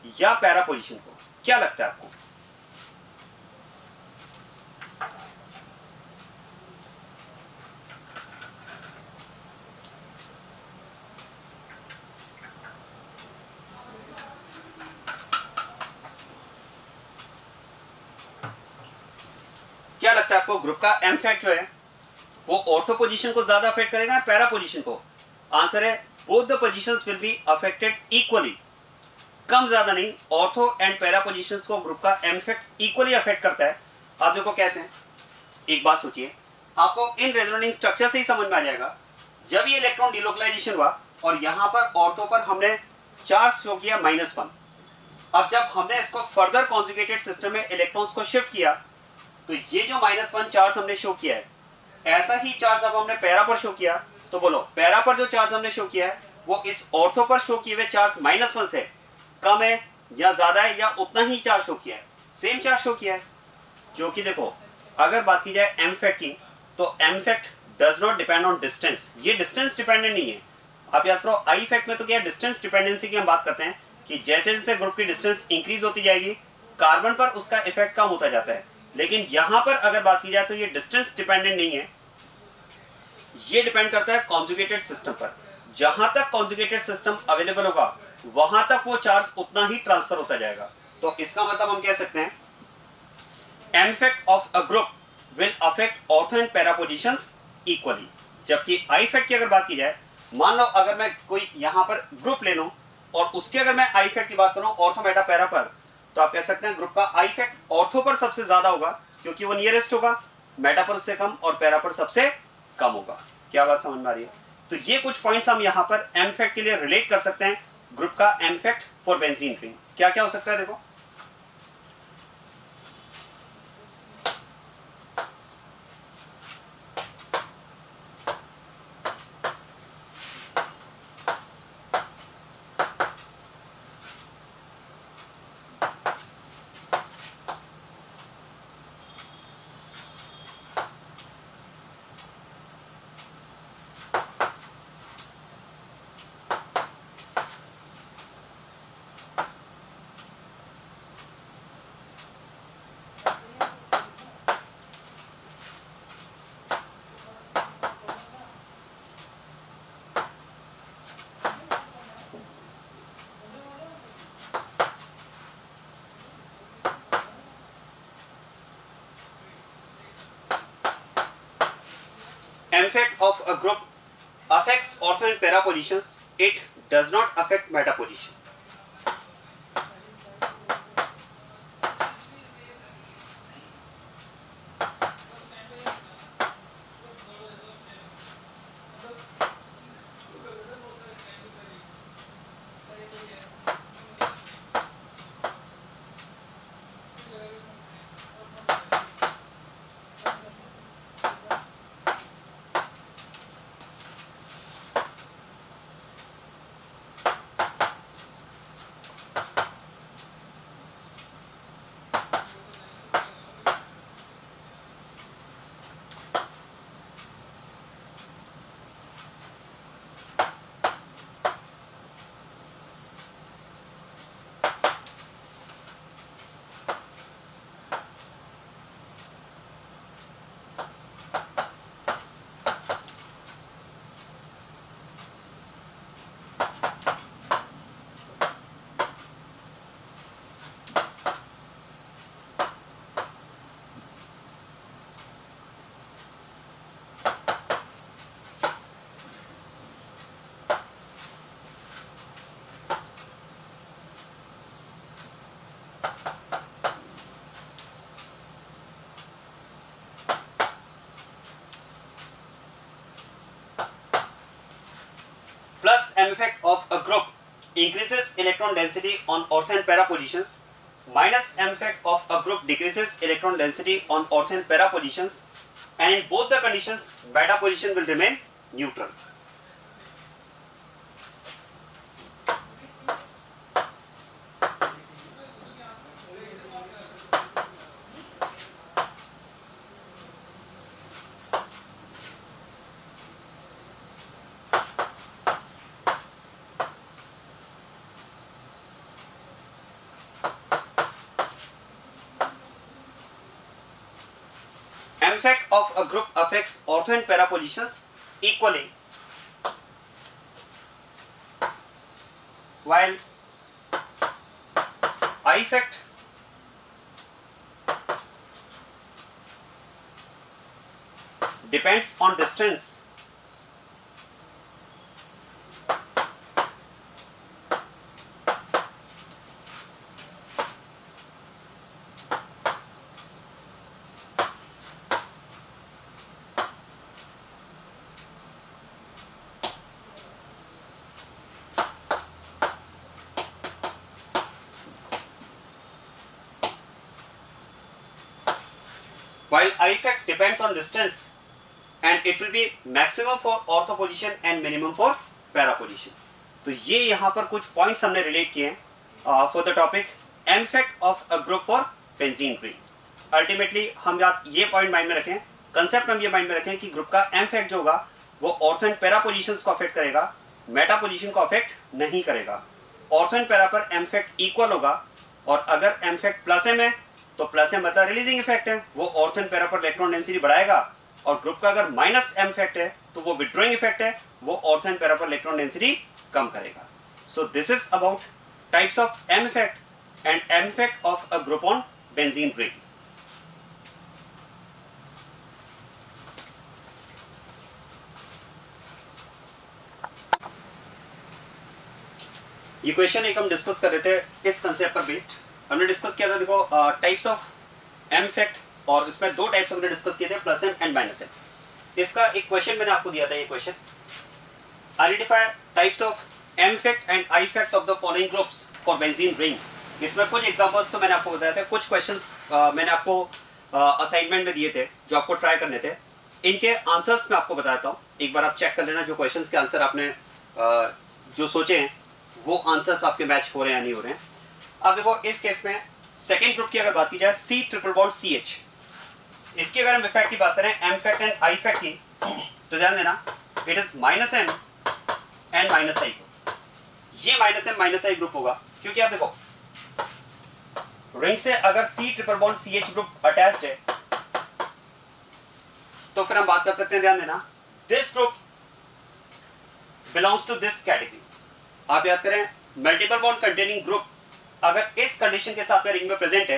या पैरा पोजीशन को। क्या लगता है आपको? क्या लगता है आपको ग्रुप का एम फैक्ट जो है वो ऑर्थो पोजीशन को ज्यादा अफेक्ट करेगा या पैरा पोजीशन को? आंसर है both the positions will be affected equally, कम ज्यादा नहीं। ऑर्थो एंड पैरा पोजीशंस को ग्रुप का एम फैक्ट इक्वली अफेक्ट करता है। आप देखो कैसे, एक बात सोचिए, आपको इन रेजोनेटिंग स्ट्रक्चर से ही समझ में आ जाएगा। जब ये इलेक्ट्रॉन डिलोकलाइजेशन हुआ और यहां पर ऑर्थो पर हमने चार्ज शो किया -1, अब जब हमने इसको फर्दर कॉन्जुगेटेड सिस्टम में इलेक्ट्रॉन्स को शिफ्ट किया तो ये जो -1 चार्ज हमने शो किया है, ऐसा ही चार्ज अब हमने पैरा पर शो किया। तो बोलो पैरा पर जो चार्ज हमने शो किया है वो इस ऑर्थो पर शो किए हुए चार्ज -1 से कम है या ज्यादा है या उतना ही चार्ज शो किया है? सेम चार्ज शो किया है। क्योंकि देखो अगर बात की जाए एम फैक्ट की तो M effect does not depend on distance, ये डिस्टेंस डिपेंडेंट नहीं है। आप याद करो आई फैक्ट में तो क्या डिस्टेंस डिपेंडेंसी की हम बात करते हैं कि जैसे जैसे ग्रुप की डिस्टेंस इंक्रीज होती जाएगी कार्बन पर उसका इफेक्ट कम होता जाता है। लेकिन यहां पर अगर बात की जाए तो ये डिस्टेंस डिपेंडेंट नहीं है, ये डिपेंड करता है कॉन्जुगेटेड सिस्टम पर। जहां तक कॉन्जुगेटेड सिस्टम अवेलेबल होगा वहां तक वो चार्ज उतना ही ट्रांसफर होता जाएगा। तो इसका मतलब हम कह सकते हैं M effect of a group will affect ortho and para positions equally. जबकि आई फैक्ट की अगर बात की जाए, मान लो अगर मैं कोई यहां पर ग्रुप ले लूं और उसके अगर मैं आई फैक्ट की बात करूं ऑर्थो मेटा पैरा पर, तो आप कह सकते हैं ग्रुप का आई फैक्ट ऑर्थो पर सबसे ज्यादा होगा क्योंकि वो नियरेस्ट होगा, मेटा पर उससे कम और पैरा पर सबसे कम होगा। क्या बात समझ में आ रही है? तो ये कुछ पॉइंट्स हम यहां पर एम फैक्ट के लिए रिलेट कर सकते हैं ग्रुप का M effect for benzene ring. क्या क्या हो सकता है देखो, effect of a group affects ortho and para positions, it does not affect meta position. Plus M effect of a group increases electron density on ortho and para positions, minus M effect of a group decreases electron density on ortho and para positions, and in both the conditions beta position will remain neutral. M effect of a group affects ortho and para positions equally, while I effect depends on distance while I effect depends on distance and it will be maximum for ortho position and minimum for para position. तो ये यहाँ पर कुछ points हमने relate किए हैं for the topic M effect of a group for benzene ring. Ultimately हम ये पॉइंट माइंड में रखें, कंसेप्ट हम ये माइंड में रखें कि ग्रुप का M effect जो होगा वो ऑर्थो एंड पैरा पोजीशंस को अफेक्ट करेगा, मेटा पोजीशन को अफेक्ट नहीं करेगा. ऑर्थो एंड पैरा पर M effect इक्वल होगा और अगर M effect प्लस M है तो प्लस M मतलब रिलीजिंग इफेक्ट है, वो ऑर्थो एंड पैरा पर इलेक्ट्रॉन डेंसिटी बढ़ाएगा. और ग्रुप का अगर माइनस M effect है तो वो विड्रॉइंग इफेक्ट है, वो ऑर्थो एंड पैरा पर इलेक्ट्रॉन डेंसिटी कम करेगा. सो this is about types of M effect and M effect of a group on benzene ring. ये क्वेश्चन एक हम डिस्कस कर रहे थे इस कंसेप्ट पर बेस्ड. हमने डिस्कस किया था, देखो टाइप्स ऑफ M effect, और इसमें दो टाइप्स हमने डिस्कस किए थे, plus M and minus M. इसका एक क्वेश्चन मैंने आपको दिया था, ये question identify types of M effect and I effect of the following groups for benzene ring. इसमें कुछ एग्जांपल्स तो मैंने आपको बताया था, कुछ क्वेश्चंस मैंने आपको असाइनमेंट में दिए थे जो आपको ट्राई करने थे. इनके आंसर्स मैं आपको बताता हूँ, एक बार आप चेक कर लेना जो क्वेश्चंस के आंसर आपने जो सोचे हैं वो आंसर्स आपके मैच हो रहे हैं या नहीं हो रहे हैं. अब देखो इस केस में सेकेंड ग्रुप की अगर बात की जाए C ट्रिपल बॉन्ड CH, इसकी अगर हम इफेक्ट की बात करें M effect and I effect की, तो ध्यान देना it is minus M and minus I group. ये minus M minus I group होगा क्योंकि आप देखो रिंग से अगर C triple bond CH group attached है तो फिर हम बात कर सकते हैं, ध्यान देना this group belongs to this category. आप याद करें मल्टीपल बॉन्ड कंटेनिंग ग्रुप अगर इस कंडीशन के साथ में रिंग में प्रेजेंट है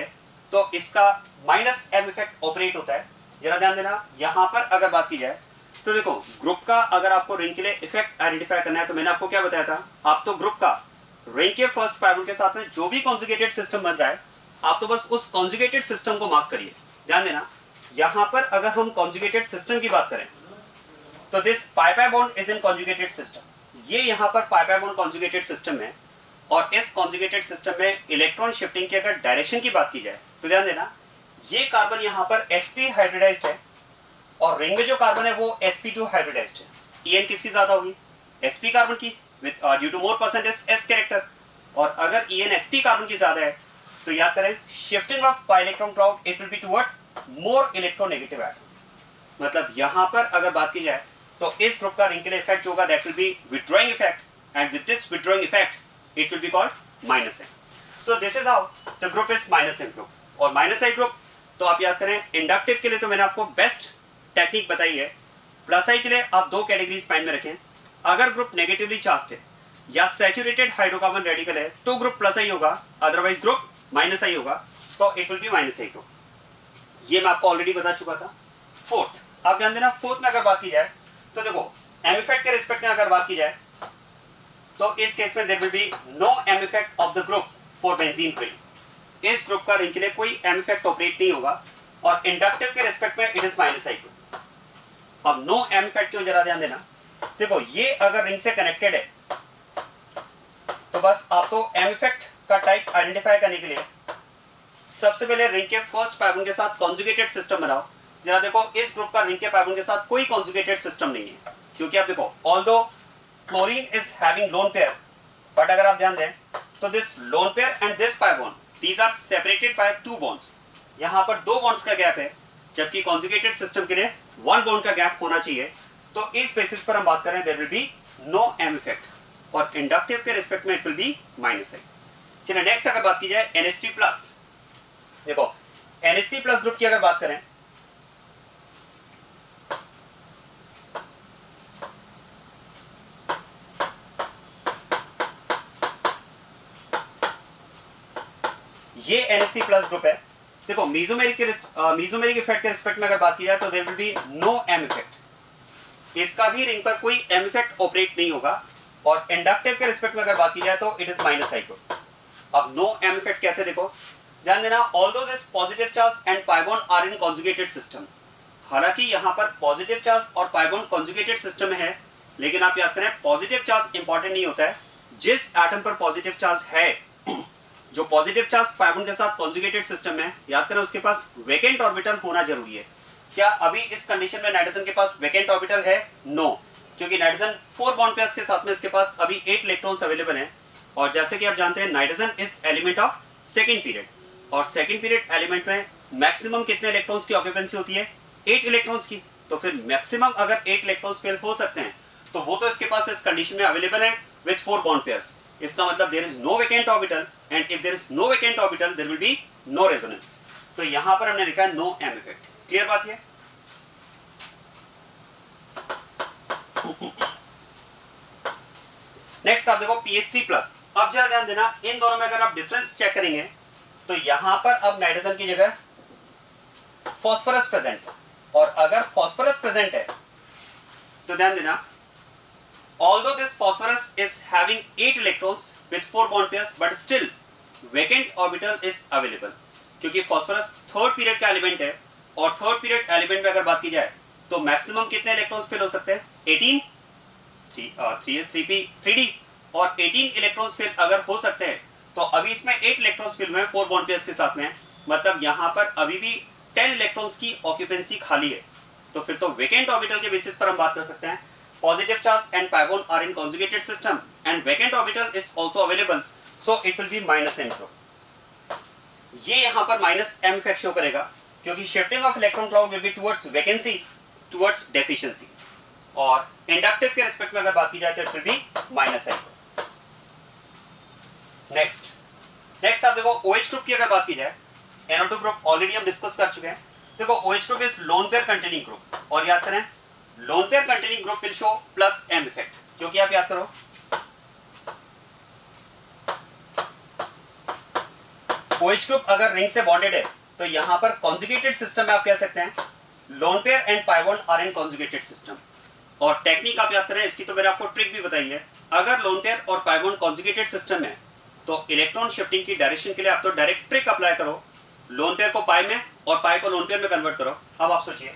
तो इसका माइनस M इफेक्ट ऑपरेट होता है. जरा ध्यान देना यहां पर अगर बात की जाए तो देखो ग्रुप का अगर आपको रिंग के लिए इफेक्ट आइडेंटिफाई करना है तो मैंने आपको क्या बताया था, आप तो ग्रुप का रिंग के फर्स्ट पैरल के साथ में जो भी कॉन्जुगेटेड सिस्टम बन रहा है आप तो बस उस कॉन्जुगेटेड सिस्टम को मार्क करिए. ध्यान देना यहां पर अगर हम कॉन्जुगेटेड सिस्टम की बात करें तो this pi bond is in conjugated system. ये यहाँ पर पाई बॉन्ड कॉन्जुगेटेड सिस्टम है और इस कॉन्जुगेटेड सिस्टम में इलेक्ट्रॉन शिफ्टिंग की अगर डायरेक्शन की बात की जाए तो ध्यान देना ये कार्बन यहाँ पर sp हाइब्रिडाइज्ड है और रिंग में जो कार्बन है वो sp2 हाइब्रिडाइज्ड है. En किसकी ज्यादा होगी? sp कार्बन की due to more percentage s character. और अगर En sp कार्बन की ज्यादा है तो याद करें shifting of pi electron cloud it will be towards more electronegative atom. मतलब यहाँ पर अगर बात की जाए तो इस ग्रुप का रिंग के लिए इफेक्ट जो होगा that will B withdrawing effect and with this withdrawing effect it will be called minus M. So this is how the group is minus M group. और माइनस I ग्रुप तो आप याद करें inductive के लिए तो मैंने आपको बेस्ट टेक्निक बताई है. प्लस I के लिए आप दो कैटेगरीज माइंड में रखें, अगर ग्रुप नेगेटिवली चार्ज्ड है या सैचुरेटेड हाइड्रोकार्बन रेडिकल है तो ग्रुप प्लस I होगा, अदरवाइज ग्रुप माइनस I होगा तो it will be minus I group. ये मैं आपको ऑलरेडी बता चुका था. फोर्थ आप ध्यान देना, फोर्थ में अगर बात की जाए तो देखो M इफेक्ट के रिस्पेक्ट में अगर बात की जाए तो इस केस में there will be no M effect of the group for benzene ring. इस ग्रुप का रिंग के लिए कोई M इफेक्ट ऑपरेट नहीं होगा और इंडक्टिव के रिस्पेक्ट में it is minus I group. अब नो M इफेक्ट क्यों, जरा ध्यान देना. देखो ये अगर रिंग से कनेक्टेड है तो बस आप तो M इफेक्ट का टाइप आइडेंटिफाई करने के लिए सबसे पहले रिंग के फर्स्ट कार्बन के साथ कॉन्जुगेटेड सिस्टम बनाओ. जरा देखो इस ग्रुप का रिंग के कार्बन के साथ कोई कॉन्जुगेटेड सिस्टम नहीं है क्योंकि आप देखो although chlorine is having lone pair but अगर आप ध्यान दें तो this lone pair and this pi bond these are separated by two bonds. यहाँ पर दो बॉन्ड्स का गैप है जबकि कॉन्जुगेटेड सिस्टम के लिए वन बॉन्ड का गैप होना चाहिए. तो इस बेसिस पर हम बात करें there will be no M effect और इंडक्टिव के रिस्पेक्ट में it will be minus I. चलिए नेक्स्ट अगर बात की जाए NH3+, देखो NH3+ ग्रुप की अगर बात करें, NH3+ ग्रुप की अगर बात की जाए तो दिस ग्रुप का रिंग के लिए कोई M इफेक्ट ऑपरेट नहीं होगा और इंडक्टिव के रिस्पेक्ट में इट इज माइनस I. चलिए नेक्स्ट अगर बात की जाए NH3 प्लस, देखो NH3 प्लस ग्रुप की अगर बात करें ये NH3 प्लस ग्रुप है। देखो मीजोमेरिक इफेक्ट के रिस्पेक्ट में अगर बात की जाए तो there will be no M effect, इसका भी रिंग पर कोई एम इफेक्ट ऑपरेट नहीं होगा। और इंडक्टिव के रिस्पेक्ट में अगर बात की जाए तो it is minus I group. अब नो एम इफेक्ट कैसे, देखो ध्यान देना, although this positive charge and pi bond are in conjugated system, हालांकि यहाँ पर पॉजिटिव चार्ज और पाई बॉन्ड कॉन्जुगेटेड सिस्टम है, लेकिन आप याद करें पॉजिटिव चार्ज इंपॉर्टेंट नहीं होता है, जिस एटम पर पॉजिटिव चार्ज है, जो पॉजिटिव चार्ज पाई बॉन्ड के साथ कॉन्जुगेटेड सिस्टम है, याद करें उसके पास वेकेंट ऑर्बिटल होना जरूरी है। क्या अभी इस कंडीशन में नाइट्रोजन के पास वेकेंट ऑर्बिटल है? नो, क्योंकि नाइट्रोजन 4 बॉन्ड पेयर्स के साथ में इसके पास अभी 8 इलेक्ट्रॉन्स अवेलेबल हैं। और जैसे कि आप जानते हैं nitrogen is element of second period, और सेकंड पीरियड एलिमेंट में मैक्सिमम कितने इलेक्ट्रॉन्स की ऑक्यूपेंसी होती है? 8 इलेक्ट्रॉन्स की। तो फिर मैक्सिमम अगर 8 इलेक्ट्रॉन्स फेल हो सकते हैं तो वो तो इसके पास इस कंडीशन में अवेलेबल है विद 4 बॉन्ड पेयर्स। इसका मतलब there is no vacant orbital, and if there is no vacant orbital there will be no resonance. तो यहां पर हमने लिखा है नो एम इफेक्ट। क्लियर बात है? नेक्स्ट आप देखो pH3+। अब जरा ध्यान देना, इन दोनों में अगर आप डिफरेंस चेक करेंगे तो यहां पर अब नाइट्रोजन की जगह फॉस्फोरस प्रेजेंट है, और अगर फॉस्फोरस प्रेजेंट है तो ध्यान देना, although this phosphorus is having 8 electrons with 4 bond pairs but still vacant orbital is available, क्योंकि फॉस्फोरस थर्ड पीरियड का एलिमेंट है, और थर्ड पीरियड एलिमेंट में अगर बात की जाए तो मैक्सिमम कितने इलेक्ट्रॉन्स फिल हो सकते हैं? 18, 3s 3p 3d, और 18 इलेक्ट्रॉन्स फिल अगर हो सकते हैं तो अभी इसमें 8 इलेक्ट्रॉन्स फिल हुए हैं 4 बॉन्ड पेयर्स के साथ में, मतलब यहां पर अभी भी 10 इलेक्ट्रॉन्स की ऑक्यूपेंसी खाली है। तो फिर तो वेकेंट ऑर्बिटल के बेसिस पर हम बात कर सकते हैं positive charge and pi bond are in conjugated system and vacant orbital is also available, so it will be minus M group. ये यहां पर माइनस एम इफेक्ट शो करेगा, क्योंकि shifting of electron cloud will be towards vacancy, towards deficiency. और inductive के respect में अगर बात की जाए तो it will be minus M. Next आप देखो OH ग्रुप की अगर बात की जाए, NO2 ग्रुप ऑलरेडी हम डिस्कस कर चुके हैं। देखो OH group is lone pair containing group, और याद करें lone pair containing group will show plus M effect, क्योंकि आप याद करो OH ग्रुप अगर रिंग से बॉन्डेड है तो यहां पर कॉन्जुगेटेड सिस्टम में आप कह सकते हैं lone pair and pi bond are in conjugated system. और टेक्निक आप याद करें, इसकी तो मैंने आपको ट्रिक भी बताई है, अगर लोन पेयर और पाई बॉन्ड कॉन्जुगेटेड सिस्टम है तो इलेक्ट्रॉन शिफ्टिंग की डायरेक्शन के लिए आप तो डायरेक्ट ट्रिक अप्लाई करो, लोन पेयर को पाई में और पाई को लोन पेयर में कन्वर्ट करो। अब आप सोचिए,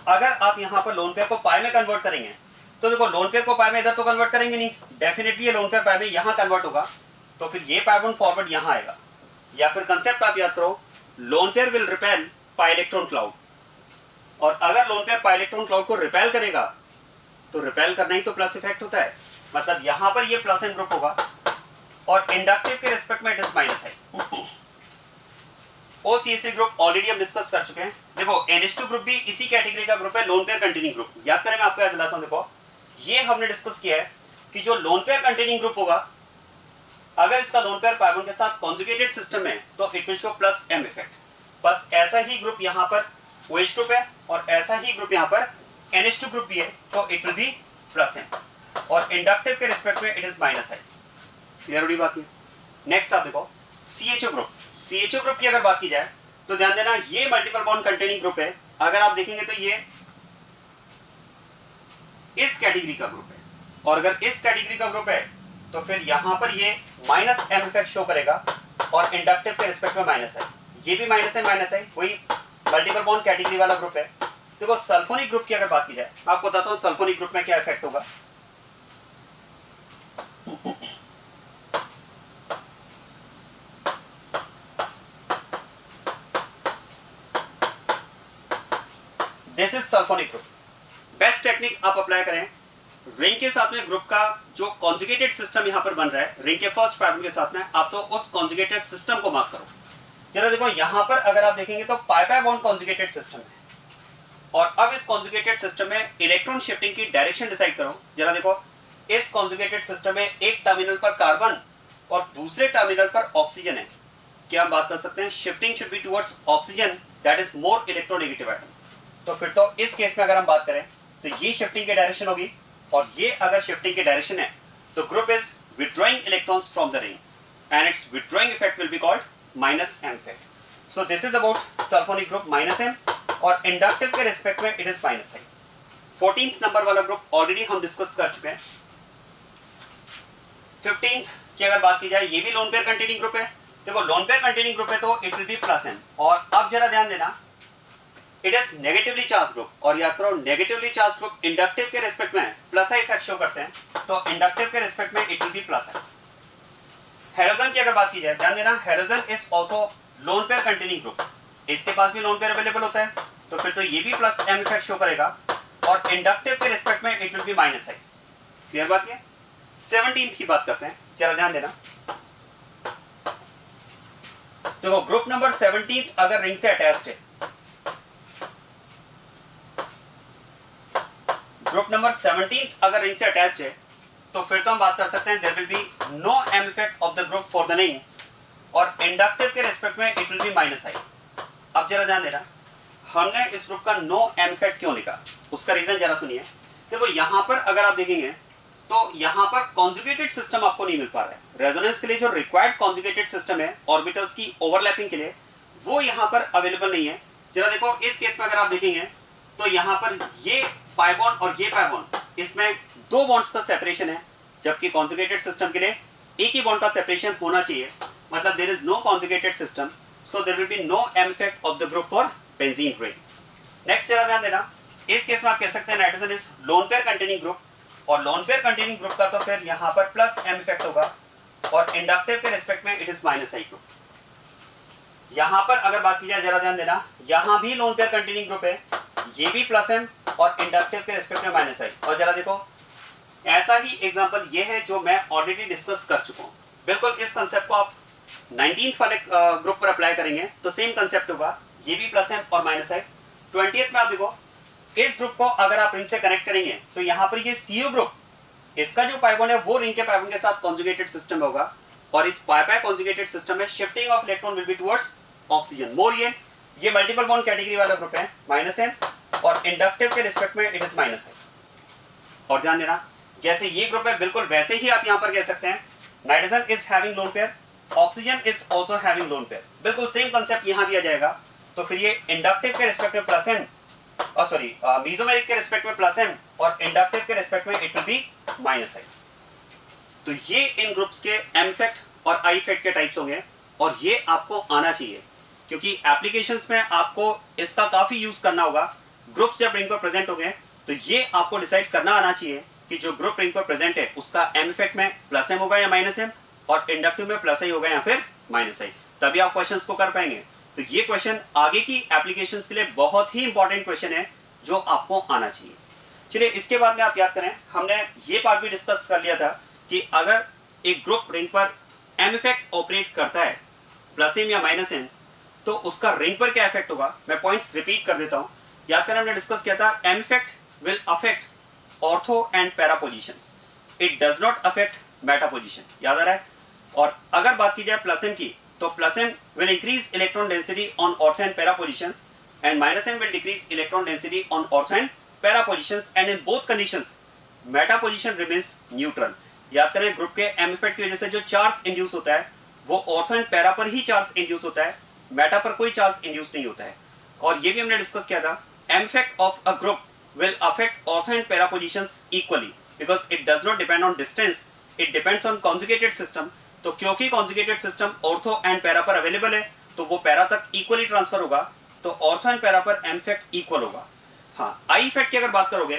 अगर आप यहां पर लोन पेयर को पाई में कन्वर्ट करेंगे तो देखो लोन पेयर को पाई में इधर तो कन्वर्ट करेंगे नहीं, डेफिनेटली ये लोन पेयर पाई में यहां कन्वर्ट होगा, तो फिर ये पाई बॉन्ड फॉरवर्ड यहां आएगा। या फिर कंसेप्ट आप याद करो, lone pair will repel pi electron cloud, और अगर लोन पेयर पाई इलेक्ट्रॉन क्लाउड को रिपेल करेगा तो रिपेल करना ही तो प्लस इफेक्ट होता है, मतलब यहां पर ये प्लस एन ग्रुप होगा, और इंडक्टिव के रिस्पेक्ट में इट इज माइनस है। OCH3 ग्रुप ऑलरेडी हम डिस्कस कर चुके हैं। देखो NH2 ग्रुप भी इसी कैटेगरी का ग्रुप है, लोन पेयर कंटेनिंग ग्रुप। याद करें, मैं आपको याद दिलाता हूं, देखो ये हमने डिस्कस किया है कि जो लोन पेयर कंटेनिंग ग्रुप होगा, अगर इसका लोन पेयर पाई बॉन्ड के साथ कॉन्जुगेटेड सिस्टम है तो it will show plus M effect. बस ऐसा ही ग्रुप यहां पर OH ग्रुप है, और ऐसा ही ग्रुप यहां पर NH2 ग्रुप भी है, तो it will be plus M, और इंडक्टिव के रिस्पेक्ट में इट इज माइनस है। क्लियर हो रही बात है? नेक्स्ट आप देखो CHO ग्रुप। CHO ग्रुप की अगर बात की जाए तो ध्यान देना, ये मल्टीपल बॉन्ड कंटेनिंग ग्रुप है। अगर आप देखेंगे तो ये इस कैटेगरी का ग्रुप है, और अगर इस कैटेगरी का ग्रुप है तो फिर यहां पर ये माइनस एम इफेक्ट शो करेगा, और इंडक्टिव के रिस्पेक्ट में माइनस है। ये भी माइनस है, वही मल्टीपल बॉन्ड कैटेगरी वाला ग्रुप है। देखो सल्फोनिक ग्रुप की अगर बात की जाए, आपको बताता हूं सल्फोनिक ग्रुप में क्या इफेक्ट होगा। This is sulphonic group. Best technique आप अप्लाई करें, रिंग के साथ में ग्रुप का जो कॉन्जुगेटेड सिस्टम यहां पर बन रहा है रिंग के फर्स्ट पाई के साथ में, आप तो उस कॉन्जुगेटेड सिस्टम को मार्क करो। जरा देखो यहां पर अगर आप देखेंगे तो पाई पाई बॉन्ड कॉन्जुगेटेड सिस्टम है, और अब इस कॉन्जुगेटेड सिस्टम में इलेक्ट्रॉन शिफ्टिंग की डायरेक्शन डिसाइड करो। जरा देखो इस कॉन्जुगेटेड सिस्टम में एक टर्मिनल पर कार्बन और दूसरे टर्मिनल पर ऑक्सीजन है। क्या हम बात कर सकते हैं shifting should be towards oxygen, that is more electronegative atom. तो फिर तो इस केस में अगर हम बात करें तो ये शिफ्टिंग की डायरेक्शन होगी, और ये अगर शिफ्टिंग की डायरेक्शन है तो group is withdrawing electrons from the ring, and it's withdrawing effect will be called minus M effect. So this is about sulphonic group minus M, और इंडक्टिव के रिस्पेक्ट में it is minus I. 14th number वाला ग्रुप already हम discuss कर चुके हैं। 15th की अगर बात की जाए, ये भी लोन पेयर कंटेनिंग ग्रुप है। देखो लोन पेयर कंटेनिंग ग्रुप है तो it will be plus M, और अब जरा ध्यान देना, it is negatively charge group, और याद करो नेगेटिवली चार्ज ग्रुप इंडक्टिव के रिस्पेक्ट में प्लस आई इफेक्ट शो करते हैं, तो इंडक्टिव के रिस्पेक्ट में it will be plus I. Halogen की अगर बात की जाए, ध्यान देना, halogen is also lone pair containing group, इसके पास भी लोन पेयर अवेलेबल होता है, तो फिर तो ये भी प्लस एम इफेक्ट शो करेगा, और इंडक्टिव के रिस्पेक्ट में it will be minus I. Clear बात है। 17th की बात करते हैं, जरा ध्यान देना। देखो ग्रुप नंबर 17 अगर रिंग से अटैच्ड है, ग्रुप नंबर 17 अगर रिंग से अटैच्ड है, तो फिर तो हम बात कर सकते हैं there will be no M effect of the group for the ring, और इंडक्टिव के रिस्पेक्ट में it will be minus I. अब जरा ध्यान देना, हमने इस ग्रुप का नो एम इफेक्ट क्यों लिखा, उसका रीजन जरा सुनिए। देखो यहां पर अगर आप देखेंगे तो यहां पर कॉन्जुगेटेड सिस्टम आपको नहीं मिल पा रहा है। रेजोनेंस के लिए जो रिक्वायर्ड कॉन्जुगेटेड सिस्टम है ऑर्बिटल्स की ओवरलैपिंग के लिए, वो यहां पर अवेलेबल नहीं है। जरा देखो इस केस में अगर आप देखेंगे तो यहां पर ये पाई बॉन्ड और ये पाई बॉन्ड, इसमें दो बॉन्ड्स का सेपरेशन है, जबकि कॉन्जुगेटेड सिस्टम के लिए एक ही बॉन्ड का सेपरेशन होना चाहिए, मतलब there is no conjugated system, so there will be no M effect of the group for benzene ring. Next जरा ध्यान देना, इस केस में आप कह सकते हैं nitrogen is lone pair containing group, और लोन पेयर कंटेनिंग ग्रुप का तो फिर यहां पर प्लस एम इफेक्ट होगा, और इंडक्टिव के रिस्पेक्ट में it is minus I group. यहां पर अगर बात की जाए, जरा ध्यान देना, यहां भी लोन पेयर कंटेनिंग ग्रुप है, ये भी प्लस एम और इंडक्टिव के रिस्पेक्ट में माइनस आई। और जरा देखो ऐसा ही एग्जांपल ये है जो मैं ऑलरेडी डिस्कस कर चुका हूं। बिल्कुल इस कंसेप्ट को आप 19th वाले ग्रुप पर अप्लाई करेंगे तो सेम कंसेप्ट होगा, ये भी प्लस एम और माइनस आई। 20th में आप देखो, इस ग्रुप को अगर आप रिंग से कनेक्ट करेंगे तो यहां पर ये सीयू ग्रुप, इसका जो पाई बॉन्ड है वो रिंग के पाई बॉन्ड के साथ कॉन्जुगेटेड सिस्टम होगा, और इस पाई पाई कॉन्जुगेटेड सिस्टम में shifting of electron will be towards oxygen more. ये मल्टीपल बॉन्ड कैटेगरी वाला ग्रुप है, माइनस एम, और इंडक्टिव के रिस्पेक्ट में इट इज माइनस आई। और ध्यान देना, जैसे ये ग्रुप है बिल्कुल वैसे ही आप यहां पर कह सकते हैं nitrogen is having lone pair, oxygen is also having lone pair, बिल्कुल सेम कांसेप्ट यहां भी आ जाएगा। तो फिर ये इंडक्टिव के रिस्पेक्ट में प्लस एम, और सॉरी मेसोमेरिक के रिस्पेक्ट में प्लस एम, और इंडक्टिव के रिस्पेक्ट में इट विल बी माइनस आई। तो ये इन ग्रुप्स के एम इफेक्ट और आई इफेक्ट के टाइप्स होंगे, और ये आपको आना चाहिए, क्योंकि एप्लीकेशंस में आपको इसका काफी यूज करना होगा। ग्रुप जब रिंग पर प्रेजेंट हो गए तो ये आपको डिसाइड करना आना चाहिए कि जो ग्रुप रिंग पर प्रेजेंट है उसका एम इफेक्ट में प्लस एम होगा या माइनस एम, और इंडक्टिव में प्लस आई होगा या फिर माइनस आई, तभी आप क्वेश्चंस को कर पाएंगे। तो ये क्वेश्चन आगे की एप्लीकेशंस के लिए बहुत ही इंपॉर्टेंट क्वेश्चन है जो आपको आना चाहिए। चलिए इसके बाद में आप याद करें, हमने ये पार्ट भी डिस्कस कर लिया था कि अगर एक ग्रुप रिंग पर एम इफेक्ट ऑपरेट करता है, प्लस एम या माइनस एम, तो उसका रिंग पर क्या इफेक्ट होगा। मैं पॉइंट्स रिपीट कर देता हूं, याद करें हमने डिस्कस किया था, M effect will affect ortho and para positions, it does not affect meta position, याद आ रहा है। और अगर बात की जाए प्लस एम की, तो plus M will increase electron density on ortho and para positions, and minus m will decrease electron density on ortho and para positions, and in both conditions meta position remains neutral। याद करें group के m effect की वजह से जो charge induce होता है वो ऑर्थो एंड पैरा पर ही चार्ज इंड्यूस होता है, मेटा पर कोई चार्ज इंड्यूस नहीं होता है। और ये भी हमने डिस्कस किया था, m effect of a group will affect ortho and para positions equally because it does not depend on distance, it depends on conjugated system। तो क्योंकि conjugated system ortho and para पर अवेलेबल है तो वो para तक equally transfer होगा, तो ortho and para पर एम इफेक्ट इक्वल होगा। हाँ, आई इफेक्ट की अगर बात करोगे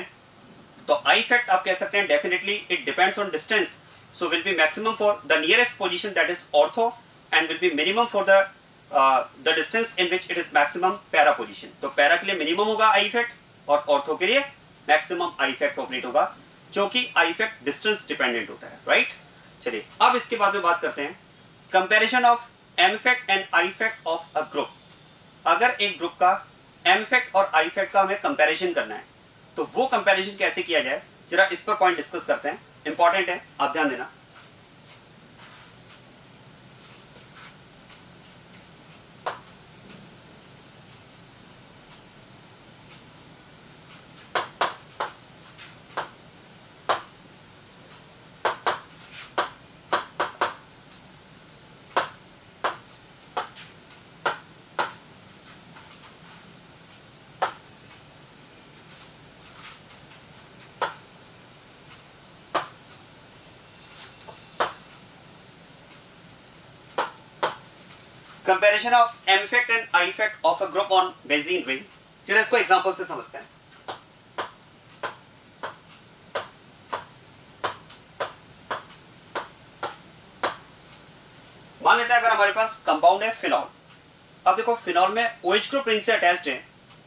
तो आई इफेक्ट आप कह सकते हैं definitely it depends on distance, so will be maximum for the nearest position that is ortho, and will be minimum for the distance in which it is maximum para position. तो para के लिए minimum होगा I effect, और ortho के लिए maximum I effect operate होगा, क्योंकि I effect distance dependent होता है, राइट। चलिए अब इसके बाद में बात करते हैं comparison of M effect and I effect of a group. अगर एक ग्रुप का एम इफेक्ट और आई इफेक्ट का हमें कंपैरिजन करना है तो वो कंपैरिजन कैसे किया जाए, जरा इस पर पॉइंट डिस्कस करते हैं, इंपॉर्टेंट है, आप ध्यान देना। Comparison of M effect and I effect of a group on benzene ring. चलिए इसको एग्जांपल से समझते हैं। मान लेते हैं अगर हमारे पास कंपाउंड है फिनॉल। अब देखो फिनॉल में OH ग्रुप रिंग से अटैच्ड है,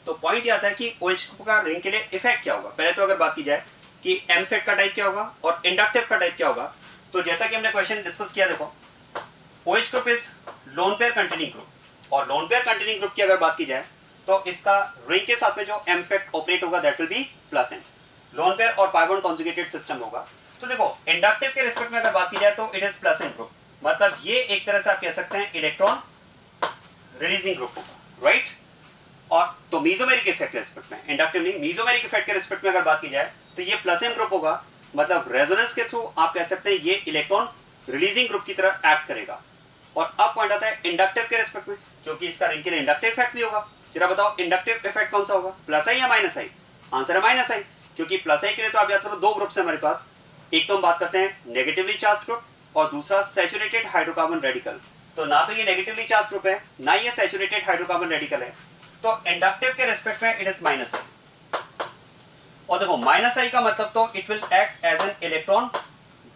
तो पॉइंट ये आता है कि OH ग्रुप का रिंग के लिए इफेक्ट क्या होगा। पहले तो अगर बात की जाए कि एम इफेक्ट का टाइप क्या होगा और इंडक्टिव का टाइप क्या होगा, तो जैसा कि हमने क्वेश्चन डिस्कस किया, देखो OH group is lone pair containing group, और लोन पेयर कंटेनिंग ग्रुप की अगर बात की जाए तो इसका रिंग के साथ में जो एम इफेक्ट ऑपरेट होगा that will be plus N. Lone pair और पाई बॉन्ड कॉन्जुगेटेड सिस्टम होगा। तो देखो इंडक्टिव के रिस्पेक्ट में अगर बात की जाए तो it is plus N group, मतलब ये एक तरह से आप कह सकते हैं इलेक्ट्रॉन रिलीजिंग ग्रुप होगा, राइट। और तो मीजोमेरिक इफेक्ट के रिस्पेक्ट में, इंडक्टिव नहीं, मीजोमेरिक इफेक्ट के रिस्पेक्ट में अगर बात की जाए तो ये प्लस एन ग्रुप होगा, मतलब रेजोनेंस के थ्रू आप कह सकते हैं ये इलेक्ट्रॉन रिलीजिंग ग्रुप की तरह एक्ट करेगा। और अब पॉइंट आता है इंडक्टिव के रिस्पेक्ट में, क्योंकि इसका रिंग के लिए इंडक्टिव इफेक्ट भी होगा। जरा बताओ इंडक्टिव इफेक्ट कौन सा होगा, प्लस आई या माइनस आई? आंसर है माइनस आई, क्योंकि प्लस आई के लिए तो आप याद करो दो ग्रुप्स है हमारे पास, एक तो हम बात करते हैं नेगेटिवली चार्ज ग्रुप और दूसरा सैचुरेटेड हाइड्रोकार्बन रेडिकल। तो ना तो ये नेगेटिवली चार्ज ग्रुप है ना ये सैचुरेटेड हाइड्रोकार्बन रेडिकल है, तो इंडक्टिव के रिस्पेक्ट में इट इज माइनस आई। और देखो माइनस आई का मतलब तो it will act as an electron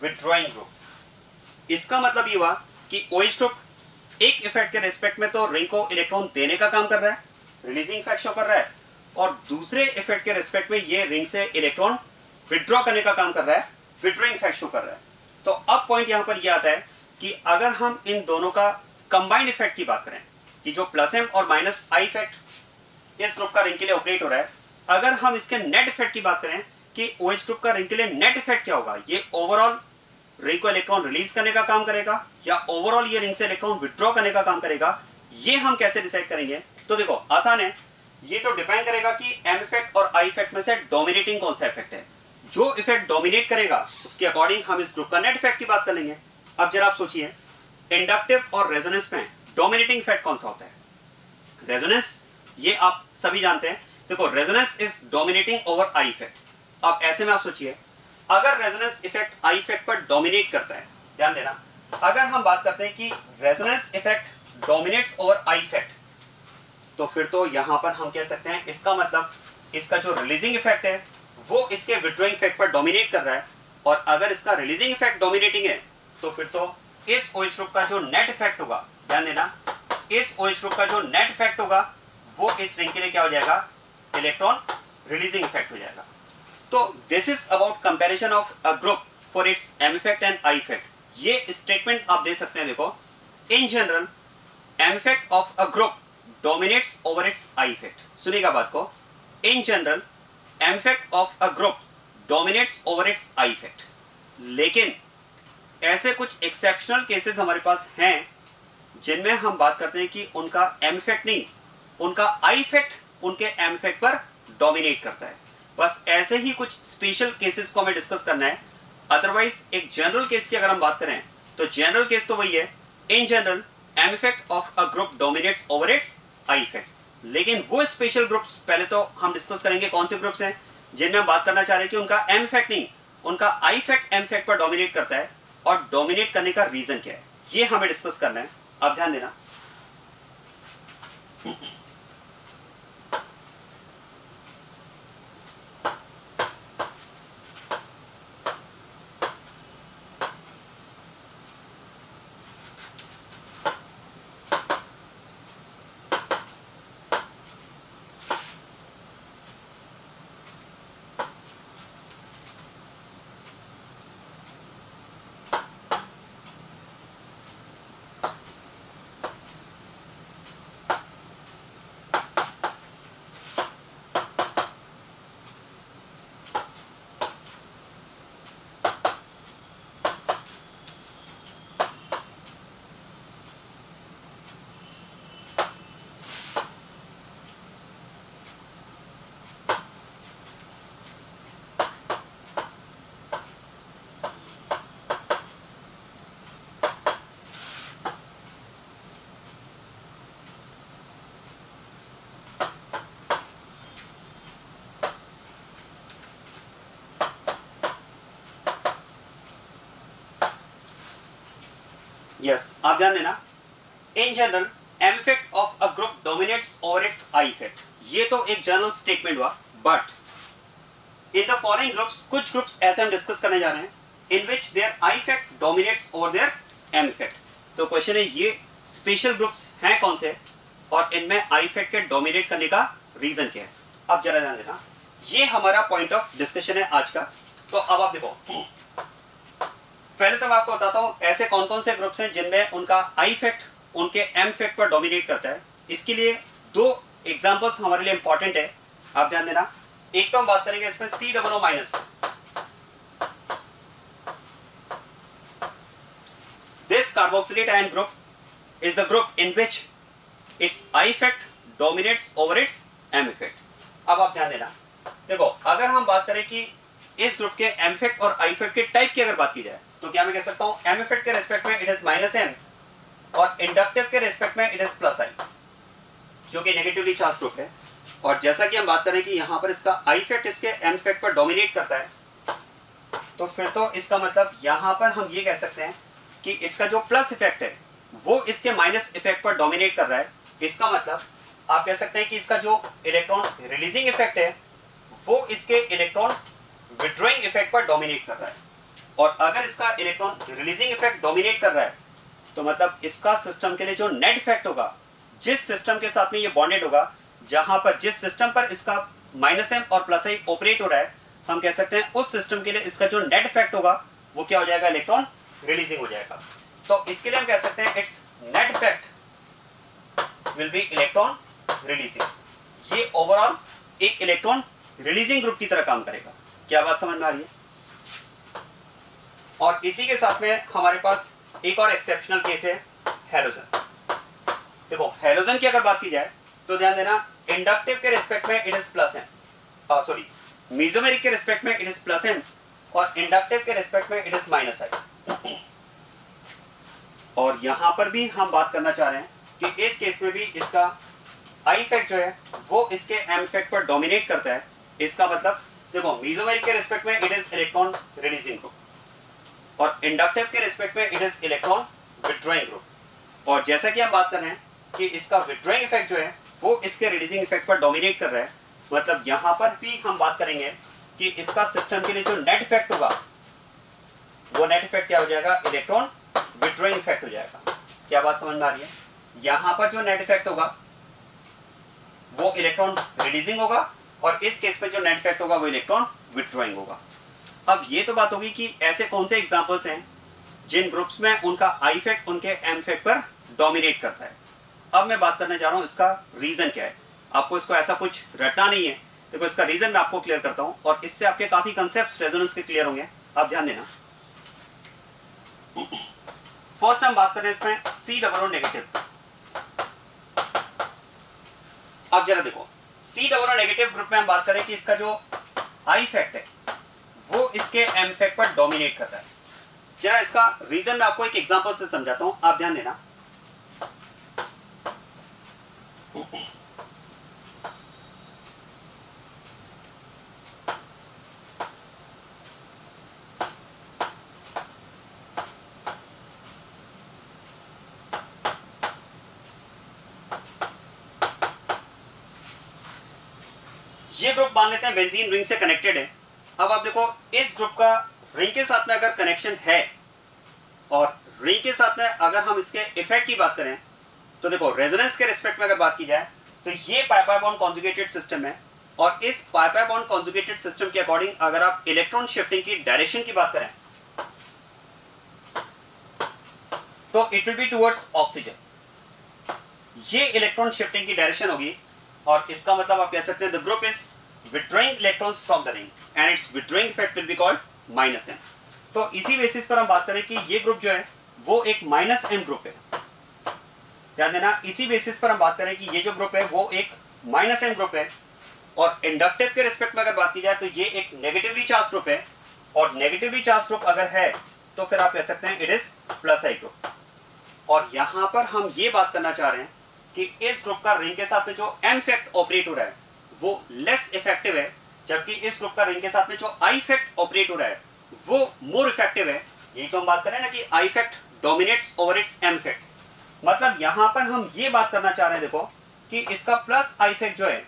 withdrawing group. इसका मतलब ये हुआ कि OH ग्रुप एक इफेक्ट के रिस्पेक्ट में तो रिंग को इलेक्ट्रॉन देने का काम कर रहा है, रिलीजिंग इफेक्ट शो कर रहा है, और दूसरे इफेक्ट के रिस्पेक्ट में ये रिंग से इलेक्ट्रॉन विथड्रॉ करने का काम कर रहा है, विथड्रॉइंग इफेक्ट शो कर रहा है। तो अब पॉइंट यहां पर यह आता है कि अगर हम इन दोनों का कंबाइंड इफेक्ट की बात करें कि जो प्लस एम और माइनस आई इफेक्ट इस ग्रुप का रिंग के लिए ऑपरेट हो रहा है, अगर हम इसके नेट इफेक्ट की बात करें कि OH ग्रुप का रिंग के लिए नेट इफेक्ट क्या होगा, ये ओवरऑल रिंग को इलेक्ट्रॉन रिलीज करने का काम करेगा या ओवरऑल ये रिंग से इलेक्ट्रॉन विथड्रॉ करने का काम करेगा, ये हम कैसे डिसाइड करेंगे? तो देखो आसान है, ये तो डिपेंड करेगा कि एम इफेक्ट और आई इफेक्ट में से डोमिनेटिंग कौन सा इफेक्ट है। जो इफेक्ट डोमिनेट करेगा उसके अकॉर्डिंग हम इस ग्रुप का नेट इफेक्ट की बात कर लेंगे। अब जरा आप सोचिए इंडक्टिव और रेजोनेंस में डोमिनेटिंग इफेक्ट कौन सा होता है? रेजोनेंस, ये आप सभी जानते हैं। देखो resonance is dominating over I effect. अब ऐसे में आप सोचिए अगर रेजोनेंस इफेक्ट आई इफेक्ट पर डोमिनेट करता है, ध्यान देना, अगर हम बात करते हैं कि resonance effect dominates over I effect, तो फिर तो यहां पर हम कह सकते हैं इसका मतलब इसका जो रिलीजिंग इफेक्ट है वो इसके विथड्रॉइंग इफेक्ट पर डोमिनेट कर रहा है। और अगर इसका रिलीजिंग इफेक्ट डोमिनेटिंग है तो फिर तो इस OH ग्रुप का जो नेट इफेक्ट होगा, ध्यान देना, इस OH ग्रुप का जो नेट इफेक्ट होगा वो इस रिंग के लिए क्या हो जाएगा, इलेक्ट्रॉन रिलीजिंग इफेक्ट हो जाएगा। तो this is about comparison of a group for its M effect and I effect. ये स्टेटमेंट आप दे सकते हैं, देखो in general M effect of a group dominates over its I effect. सुनिएगा बात को, in general M effect of a group dominates over its I effect. लेकिन ऐसे कुछ एक्सेप्शनल केसेस हमारे पास हैं जिनमें हम बात करते हैं कि उनका एम इफेक्ट नहीं, उनका आई इफेक्ट उनके एम इफेक्ट पर डोमिनेट करता है। बस ऐसे ही कुछ स्पेशल केसेस को हमें डिस्कस करना है। अदरवाइज एक जनरल केस की अगर हम बात करें तो जनरल केस तो वही है, in general M effect of a group dominates over its I effect. लेकिन वो स्पेशल ग्रुप्स पहले तो हम डिस्कस करेंगे कौन से ग्रुप्स हैं जिनमें हम बात करना चाह रहे हैं कि उनका एम इफेक्ट नहीं, उनका आई इफेक्ट एम इफेक्ट पर डोमिनेट करता है, और डोमिनेट करने का रीजन क्या है ये हमें डिस्कस करना है। अब ध्यान देना, यस आप ध्यान देना, in general M effect of a group dominates over its I effect, ये तो एक जनरल स्टेटमेंट हुआ, but in the following groups कुछ ग्रुप्स ऐसे हम डिस्कस करने जा रहे हैं in which their I effect dominates over their M effect. तो क्वेश्चन है ये स्पेशल ग्रुप्स हैं कौन से और इनमें आई इफेक्ट के डोमिनेट करने का रीजन क्या है। अब जरा ध्यान देना, ये हमारा पॉइंट ऑफ डिस्कशन है आज का। तो अब आप देखो, पहले तो मैं आपको बताता हूं ऐसे कौन कौन से ग्रुप्स हैं जिनमें उनका आई इफेक्ट उनके एम इफेक्ट पर डोमिनेट करता है। इसके लिए दो एग्जांपल्स हमारे लिए इंपॉर्टेंट है, आप ध्यान देना। एक तो हम बात करेंगे इसमें COO-, this carboxylate ion group is the group in which its I effect dominates over its M effect। अब आप ध्यान देना, देखो अगर हम बात करें कि इस ग्रुप के M effect और I effect के टाइप की अगर बात की जाए तो क्या मैं कह सकता हूं M effect के रेस्पेक्ट में इट इज -M और इंडक्टिव के रेस्पेक्ट में इट इज +I, जो कि नेगेटिवली चार्ज ग्रुप है। और जैसा कि हम बात करें कि यहां पर इसका I effect इसके M effect पर डोमिनेट करता है, तो फिर तो इसका मतलब यहां पर हम ये कह सकते हैं कि इसका जो प्लस इफेक्ट है वो इसके माइनस इफेक्ट पर डोमिनेट कर रहा है। इसका मतलब आप कह सकते हैं कि इसका जो इलेक्ट्रॉन रिलीजिंग इफेक्ट है वो इसके इलेक्ट्रॉन विड्रॉइंग इफेक्ट पर डोमिनेट कर रहा है। और अगर इसका इलेक्ट्रॉन रिलीजिंग इफेक्ट डोमिनेट कर रहा है तो मतलब इसका सिस्टम के लिए जो नेट इफेक्ट होगा, जिस सिस्टम के साथ में ये बॉन्डेड होगा, जहां पर जिस सिस्टम पर इसका -M और +I ऑपरेट हो रहा है, हम कह सकते हैं उस सिस्टम के लिए इसका जो नेट इफेक्ट होगा वो क्या हो जाएगा, इलेक्ट्रॉन रिलीजिंग हो जाएगा। तो इसके लिए हम कह सकते हैं it's net effect will B electron releasing. ये ओवरऑल एक इलेक्ट्रॉन रिलीजिंग ग्रुप की तरह काम करेगा। क्या बात समझ में आ रही है? और इसी के साथ में हमारे पास एक और एक्सेप्शनल केस है, हैलोजन। देखो हैलोजन की अगर बात की जाए तो ध्यान देना, इंडक्टिव के रिस्पेक्ट में it is +M, sorry mesomeric के रिस्पेक्ट में इट इज +M और इंडक्टिव के रिस्पेक्ट में इट इज -I। और यहां पर भी हम बात करना चाह रहे हैं कि इस केस में भी इसका आई इफेक्ट जो है वो इसके एम इफेक्ट पर डोमिनेट करता है। इसका मतलब देखो मेसोमेरिक के रिस्पेक्ट में it is electron releasing group और इंडक्टिव के रिस्पेक्ट में it is electron withdrawing group. और जैसा कि हम बात कर रहे हैं कि इसका विड्रॉइंग इफेक्ट जो है वो इसके रिलीजिंग इफेक्ट पर डोमिनेट कर रहा है, मतलब यहां पर भी हम बात करेंगे कि इसका सिस्टम के लिए जो नेट इफेक्ट होगा वो नेट इफेक्ट क्या हो जाएगा, इलेक्ट्रॉन विड्रॉइंग इफेक्ट हो जाएगा। क्या बात समझ में आ रही है? यहां पर जो नेट इफेक्ट होगा वो इलेक्ट्रॉन रिलीजिंग होगा और इस केस में जो नेट इफेक्ट होगा वो इलेक्ट्रॉन विड्रॉइंग होगा। अब ये तो बात होगी कि ऐसे कौन से एग्जांपल्स हैं जिन ग्रुप्स में उनका आई इफेक्ट उनके एम इफेक्ट पर डोमिनेट करता है। अब मैं बात करने जा रहा हूं इसका रीजन क्या है। आपको इसको ऐसा कुछ रटना नहीं है, देखो इसका रीजन मैं आपको क्लियर करता हूं और इससे आपके काफी कंसेप्ट्स रेजोनेंस के क्लियर होंगे। आप ध्यान देना, फर्स्ट हम बात करें इसमें COO नेगेटिव। अब जरा देखो COO नेगेटिव ग्रुप में हम बात करें कि इसका जो आई इफेक्ट है वो इसके एम इफेक्ट पर डोमिनेट कर रहा है। जरा इसका रीजन मैं आपको एक एग्जांपल से समझाता हूं, आप ध्यान देना। ये ग्रुप मान लेते हैं बेंजीन रिंग से कनेक्टेड है। अब आप देखो इस ग्रुप का रिंग के साथ में अगर कनेक्शन है और रिंग के साथ में अगर हम इसके इफेक्ट की बात करें तो देखो रेजोनेंस के रिस्पेक्ट में अगर बात की जाए तो ये पाई बॉन्ड कॉन्जुगेटेड सिस्टम है और इस पाई बॉन्ड कॉन्जुगेटेड सिस्टम के अकॉर्डिंग अगर आप इलेक्ट्रॉन शिफ्टिंग की डायरेक्शन की बात करें तो it will be towards oxygen. ये इलेक्ट्रॉन शिफ्टिंग की डायरेक्शन होगी और इसका मतलब आप कह सकते हैं the group is withdrawing electrons from the ring and it's withdrawing effect will be called -M। तो इसी बेसिस पर हम बात करें कि ये ग्रुप जो है वो एक -M ग्रुप है। ध्यान देना, इसी बेसिस पर हम बात करें कि ये जो ग्रुप है वो एक -M ग्रुप है और इंडक्टिव के रिस्पेक्ट में अगर बात की जाए तो ये एक नेगेटिवली चार्ज ग्रुप है और नेगेटिवली चार्ज ग्रुप अगर है तो फिर आप कह सकते हैं इट इज +I ग्रुप। और यहां पर हम ये बात करना चाह रहे हैं कि इस ग्रुप का रिंग के साथ में जो एम इफेक्ट ऑपरेट हो रहा है वो लेस इफेक्टिव है, जबकि इस ग्रुप का रिंग के साथ में जो आई इफेक्ट ऑपरेट हो रहा है वो मोर इफेक्टिव है। यही तो हम बात करें ना कि I effect dominates over its M effect. मतलब यहां पर हम ये बात करना चाह रहे हैं, देखो कि इसका प्लस आई इफेक्ट जो है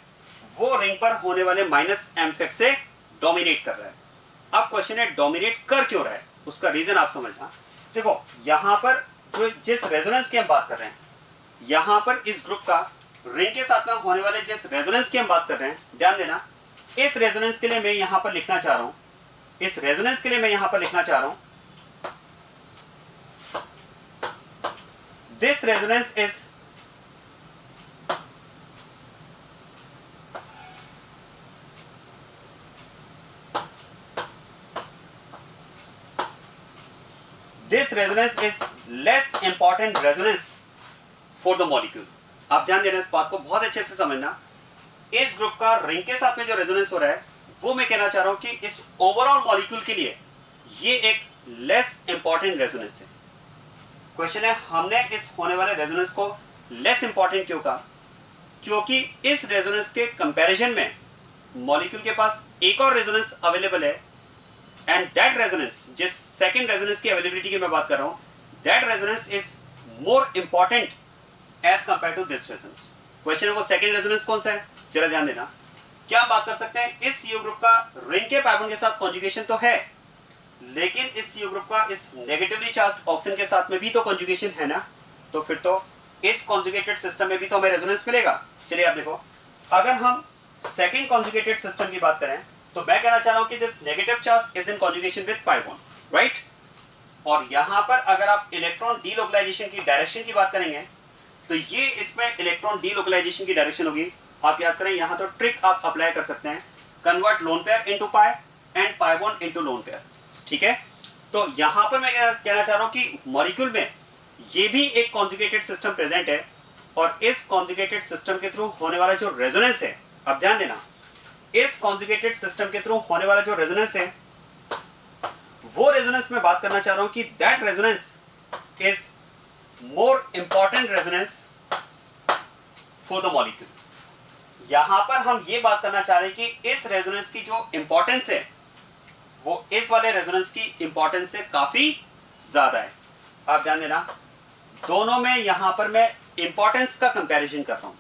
वो रिंग पर होने वाले माइनस एम इफेक्ट से डोमिनेट कर रहा है। अब क्वेश्चन है डोमिनेट कर क्यों रहा है, उसका रीजन आप समझना। देखो यहां पर जो जिस रेजोनेंस की हम बात कर रहे हैं, यहां पर इस ग्रुप का रिंग के साथ में होने वाले जिस रेजोनेंस की हम बात कर रहे हैं, ध्यान देना, इस रेजोनेंस के लिए मैं यहां पर लिखना चाह रहा हूं, इस रेजोनेंस के लिए मैं यहां पर लिखना चाह रहा हूं, this resonance is this resonance is less important resonance for the molecule। आप ध्यान देना, इस बात को बहुत अच्छे से समझना। इस ग्रुप का रिंग के साथ में जो रेजोनेंस हो रहा है वो मैं कहना चाह रहा हूं कि इस ओवरऑल मॉलिक्यूल के लिए ये एक लेस इंपॉर्टेंट रेजोनेंस है। क्वेश्चन है हमने इस होने वाले रेजोनेंस को लेस इंपॉर्टेंट क्यों कहा, क्योंकि इस रेजोनेंस के कंपैरिजन में मॉलिक्यूल के पास एक और रेजोनेंस अवेलेबल है, एंड दैट रेजोनेंस, जिस सेकंड रेजोनेंस की अवेलेबिलिटी की मैं बात कर रहा हूं, that resonance is more important as compare to this resonance. Question है वो सेकंड रेजोनेंस कौन सा है, जरा ध्यान देना। क्या हम बात कर सकते हैं, इस CO ग्रुप का रिंग के कार्बन के साथ कॉन्जुगेशन तो है, लेकिन इस CO ग्रुप का इस नेगेटिवली चार्ज्ड ऑक्सीजन के साथ में भी तो कॉन्जुगेशन है ना, तो फिर तो इस कॉन्जुगेटेड सिस्टम में भी तो हमें रेजोनेंस मिलेगा। चलिए आप देखो, अगर हम सेकंड कॉन्जुगेटेड सिस्टम की बात करें तो मैं कहना चाह रहा हूं कि this negative charge is in conjugation with pi bond, right. और यहां पर अगर आप इलेक्ट्रॉन डीलोकलाइजेशन की डायरेक्शन की बात करेंगे तो ये इसमें इलेक्ट्रॉन डीलोकलाइजेशन की डायरेक्शन होगी। आप याद करें, यहां तो ट्रिक आप अप्लाई कर सकते हैं, convert lone pair into pi and pi bond into lone pair, ठीक है। तो यहां पर मैं कहना चाह रहा हूं कि मॉलिक्यूल में ये भी एक कॉन्जुगेटेड सिस्टम प्रेजेंट है, और इस कॉन्जुगेटेड सिस्टम के थ्रू होने वाला जो रेजोनेंस है, अब ध्यान देना, इस कॉन्जुगेटेड सिस्टम के थ्रू होने वाला जो रेजोनेंस है वो रेजोनेंस में बात करना चाह रहा हूं कि that resonance is more important resonance for the molecule. यहां पर हम ये बात करना चाह रहे हैं कि इस रेजोनेंस की जो इंपॉर्टेंस है वो इस वाले रेजोनेंस की इंपॉर्टेंस से काफी ज्यादा है। आप ध्यान देना, दोनों में यहां पर मैं इंपॉर्टेंस का कंपैरिजन कर रहा हूं,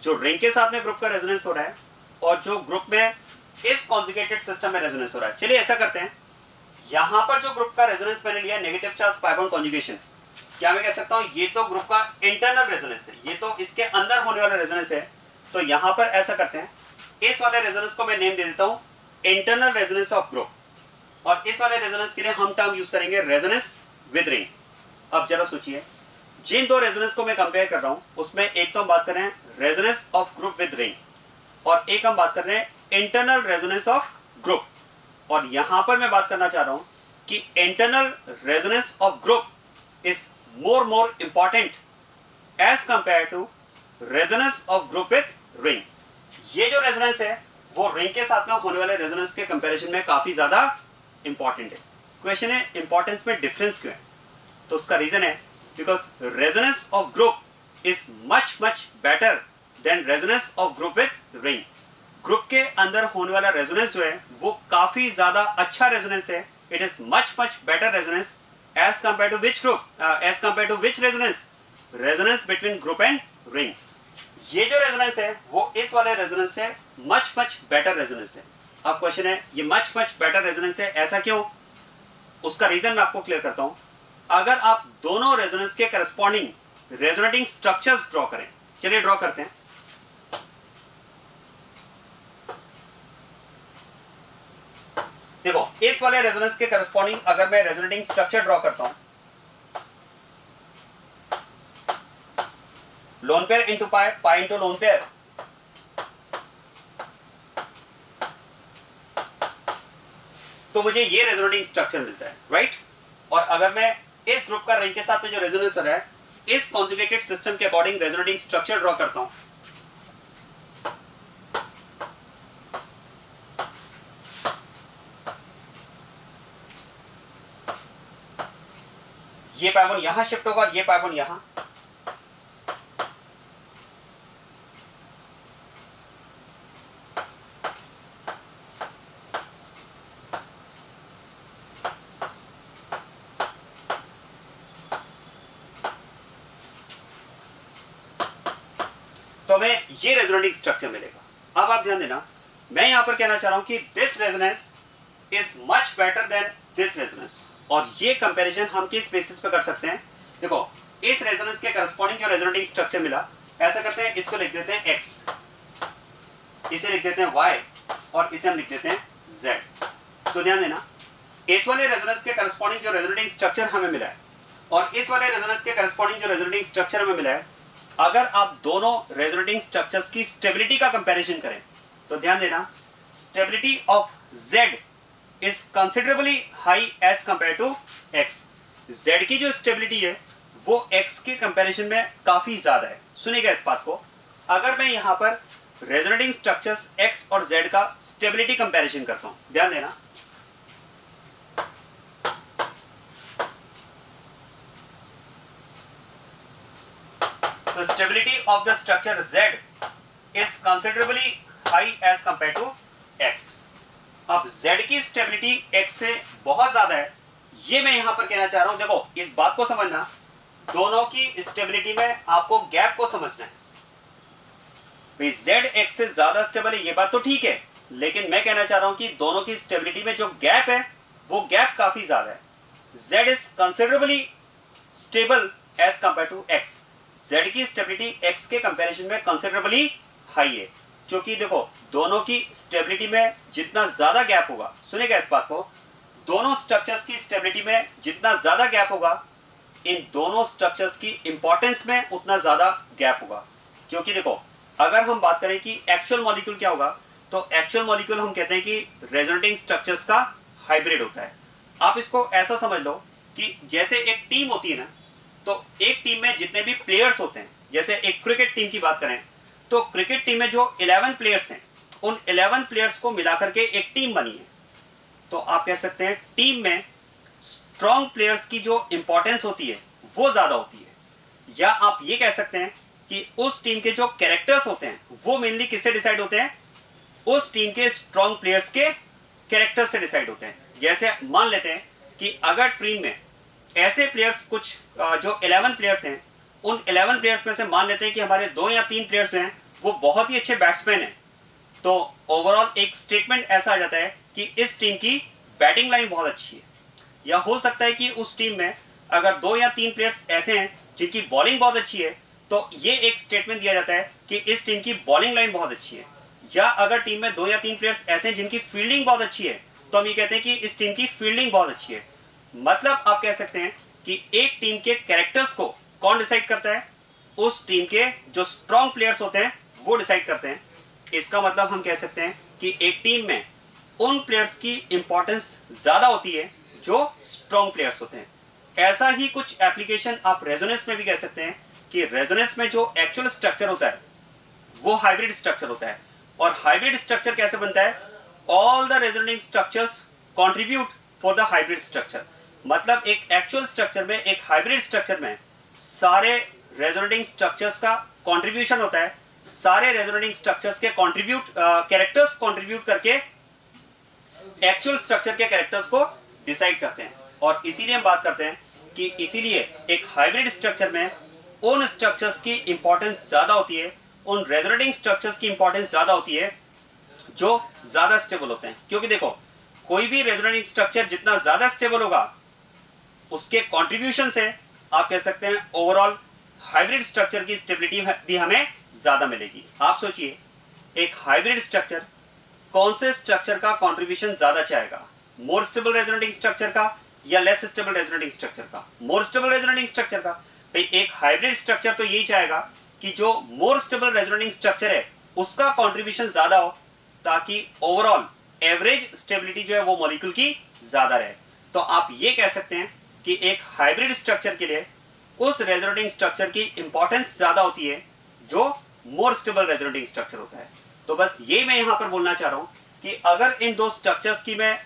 जो रिंग के साथ में ग्रुप का रेजोनेंस हो रहा है और जो ग्रुप में इस कॉन्जुगेटेड सिस्टम में रेजोनेंस हो रहा है। चलिए ऐसा करते हैं, यहां पर जो ग्रुप का रेजोनेंस मैंने लिया negative charge pi bond conjugation, क्या मैं कह सकता हूं ये तो ग्रुप का इंटरनल रेजोनेंस है, ये तो इसके अंदर होने वाला रेजोनेंस है। तो यहां पर ऐसा करते हैं, इस वाले रेजोनेंस को मैं नेम दे देता हूं इंटरनल रेजोनेंस ऑफ ग्रुप, और इस वाले रेजोनेंस के लिए हम टर्म यूज करेंगे रेजोनेंस विद रिंग। अब जरा सोचिए, जिन दो रेजोनेंस को मैं कंपेयर कर रहा हूं उसमें एक तो हम बात कर रहे हैं resonance of group with ring, और एक हम बात कर रहे हैं इंटरनल रेजोनेंस ऑफ ग्रुप। और यहां पर मैं बात करना चाह रहा हूं कि internal resonance of group is more important as compare to resonance of group with ring. ये जो रेजोनेंस है वो रिंग के साथ में होने वाले रेजोनेंस के कंपैरिजन में काफी ज्यादा इंपॉर्टेंट है। क्वेश्चन है इंपॉर्टेंस में डिफरेंस क्यों है, तो उसका रीजन है because resonance of group is much better then resonance of group with ring. Group के अंदर होने वाला रेजोनेंस जो है वो काफी ज्यादा अच्छा रेजोनेंस है, it is much better resonance as compare to which group, as compare to which resonance, resonance between group and ring. ये जो रेजोनेंस है वो इस वाले रेजोनेंस से मच बेटर रेजोनेंस है। अब क्वेश्चन है ये मच बेटर रेजोनेंस है, ऐसा क्यों, उसका रीजन मैं आपको क्लियर करता हूं। अगर आप दोनों रेजोनेंस के करस्पॉन्डिंग रेजोनेटिंग स्ट्रक्चर्स ड्रॉ करें, चलिए ड्रॉ करते हैं। देखो इस वाले रेजोनेंस के करस्पॉन्डिंग अगर मैं रेजोनेटिंग स्ट्रक्चर ड्रॉ करता हूं, lone pair into pi, pi into lone pair, तो मुझे ये रेजोनेटिंग स्ट्रक्चर मिलता है, राइट। और अगर मैं इस ग्रुप का रिंग के साथ में जो रेजोनेंस हो रहा है इस कॉन्जुगेटेड सिस्टम के अकॉर्डिंग रेजोनेटिंग स्ट्रक्चर ड्रॉ करता हूं, ये पाई बॉन्ड यहां शिफ्ट होगा और ये पाई बॉन्ड यहां, तो हमें ये रेजोनेटिंग स्ट्रक्चर मिलेगा। अब आप ध्यान देना, मैं यहां पर कहना चाह रहा हूं कि this resonance is much better than this resonance. और ये कंपैरिजन हम किस बेसिस पे कर सकते हैं? देखो, इस रेजोनेंस के करस्पॉन्डिंग जो रेजोनेटिंग स्ट्रक्चर मिला, ऐसा करते हैं, इसको लिख देते हैं x, इसे लिख देते हैं y, और इसे हम लिख देते हैं z। तो ध्यान देना, इस वाले रेजोनेंस के करस्पॉन्डिंग जो रेजोनेटिंग स्ट्रक्चर हमें मिला है और इस वाले रेजोनेंस के करस्पॉन्डिंग जो रेजोनेटिंग स्ट्रक्चर हमें मिला है, अगर आप दोनों रेजोनेटिंग स्ट्रक्चर्स की स्टेबिलिटी का कंपैरिजन करें तो ध्यान देना, stability of z is considerably high as compare to x। z की जो स्टेबिलिटी है वो x के कंपैरिजन में काफी ज्यादा है। सुनिएगा इस बात को, अगर मैं यहां पर रेजोनेटिंग स्ट्रक्चर्स x और z का स्टेबिलिटी कंपैरिजन करता हूं, ध्यान देना, the stability of the structure Z is considerably high as compared to X। अब Z की स्टेबिलिटी X से बहुत ज्यादा है, ये मैं यहां पर कहना चाह रहा हूं। देखो, इस बात को समझना, दोनों की स्टेबिलिटी में आपको गैप को समझना है। भाई Z X से ज्यादा स्टेबल है, ये बात तो ठीक है, लेकिन मैं कहना चाह रहा हूं कि दोनों की स्टेबिलिटी में जो गैप है वो गैप काफी ज्यादा है। Z is considerably stable as compared to X। Z की स्टेबिलिटी X के कंपैरिजन में कंसिडरेबली हाई है, क्योंकि देखो, दोनों की स्टेबिलिटी में जितना ज्यादा गैप होगा, सुनेगा इस बात को, दोनों स्ट्रक्चर्स की स्टेबिलिटी में जितना ज्यादा गैप होगा, इन दोनों स्ट्रक्चर्स की इंपॉर्टेंस में उतना ज्यादा गैप होगा। क्योंकि देखो, अगर हम बात करें कि एक्चुअल मॉलिक्यूल क्या होगा, तो एक्चुअल मॉलिक्यूल हम कहते हैं कि रेजोनेटिंग स्ट्रक्चर्स का हाइब्रिड होता है। आप इसको ऐसा समझ लो कि जैसे एक टीम होती है ना, तो एक टीम में जितने भी प्लेयर्स होते हैं, जैसे एक क्रिकेट टीम की बात करें तो क्रिकेट टीम में जो 11 प्लेयर्स हैं, उन 11 प्लेयर्स को मिलाकर के एक टीम बनी है। तो आप कह सकते हैं टीम में स्ट्रॉन्ग प्लेयर्स की जो इंपॉर्टेंस होती है वो ज्यादा होती है। या आप ये कह सकते हैं कि उस टीम के जो कैरेक्टर्स होते हैं वो मेनली किससे डिसाइड होते हैं? उस टीम के स्ट्रॉन्ग प्लेयर्स के कैरेक्टर से डिसाइड होते हैं। जैसे मान लेते हैं कि अगर टीम में ऐसे प्लेयर्स कुछ जो 11 प्लेयर्स हैं, उन 11 प्लेयर्स में से मान लेते हैं कि हमारे 2 या 3 प्लेयर्स हैं वो बहुत ही अच्छे बैट्समैन हैं, तो ओवरऑल एक स्टेटमेंट ऐसा आ जाता है कि इस टीम की बैटिंग लाइन बहुत अच्छी है। या हो सकता है कि उस टीम में अगर 2 या 3 प्लेयर्स ऐसे हैं जिनकी बॉलिंग बहुत अच्छी है, तो ये एक स्टेटमेंट दिया जाता है कि इस टीम की बॉलिंग लाइन बहुत अच्छी है। या अगर टीम में 2 या 3 प्लेयर्स ऐसे हैं जिनकी फील्डिंग बहुत अच्छी है, तो हम ये कहते हैं कि इस टीम की फील्डिंग बहुत अच्छी है। मतलब आप कह सकते हैं कि एक टीम के कैरेक्टर्स को कौन डिसाइड करता है? उस टीम के जो स्ट्रॉन्ग प्लेयर्स होते हैं वो डिसाइड करते हैं। इसका मतलब हम कह सकते हैं कि एक टीम में उन प्लेयर्स की इंपॉर्टेंस ज्यादा होती है जो स्ट्रॉन्ग प्लेयर्स होते हैं। ऐसा ही कुछ एप्लीकेशन आप रेजोनेंस में भी कह सकते हैं कि रेजोनेंस में जो एक्चुअल स्ट्रक्चर होता है वो हाइब्रिड स्ट्रक्चर होता है। और हाइब्रिड स्ट्रक्चर कैसे बनता है? All the resonating structures contribute for the hybrid structure. मतलब एक एक्चुअल स्ट्रक्चर में, एक हाइब्रिड स्ट्रक्चर में सारे रेजोनेटिंग स्ट्रक्चर्स का कंट्रीब्यूशन होता है। सारे रेजोनेटिंग स्ट्रक्चर्स के कैरेक्टर्स कंट्रीब्यूट करके एक्चुअल स्ट्रक्चर के कैरेक्टर्स को डिसाइड करते हैं। और इसीलिए हम बात करते हैं कि इसीलिए एक हाइब्रिड स्ट्रक्चर में उन स्ट्रक्चर्स की इंपॉर्टेंस ज्यादा होती है, उन रेजोनेटिंग स्ट्रक्चर्स की इंपॉर्टेंस ज्यादा होती है जो ज्यादा स्टेबल होते हैं। क्योंकि देखो, कोई भी रेजोनेटिंग स्ट्रक्चर जितना ज्यादा स्टेबल होगा, उसके कंट्रीब्यूशन से आप कह सकते हैं ओवरऑल हाइब्रिड स्ट्रक्चर की स्टेबिलिटी भी हमें ज्यादा मिलेगी। आप सोचिए, एक हाइब्रिड स्ट्रक्चर कौन से स्ट्रक्चर का कंट्रीब्यूशन ज्यादा चाहेगा? मोर स्टेबल रेजोनेटिंग स्ट्रक्चर का या लेस स्टेबल रेजोनेटिंग स्ट्रक्चर का? मोर स्टेबल रेजोनेटिंग स्ट्रक्चर का। भाई एक हाइब्रिड स्ट्रक्चर तो यही चाहेगा कि जो मोर स्टेबल रेजोनेटिंग स्ट्रक्चर है उसका कंट्रीब्यूशन ज्यादा हो, ताकि ओवरऑल एवरेज स्टेबिलिटी जो है वो मॉलिक्यूल की ज्यादा रहे। तो आप ये कह सकते हैं कि एक हाइब्रिड स्ट्रक्चर के लिए उस रेजोनेटिंग स्ट्रक्चर की इंपॉर्टेंस ज्यादा होती है जो मोर स्टेबल रेजोनेटिंग स्ट्रक्चर होता है। तो बस ये मैं यहां पर बोलना चाह रहा हूं कि अगर इन दो स्ट्रक्चर्स की मैं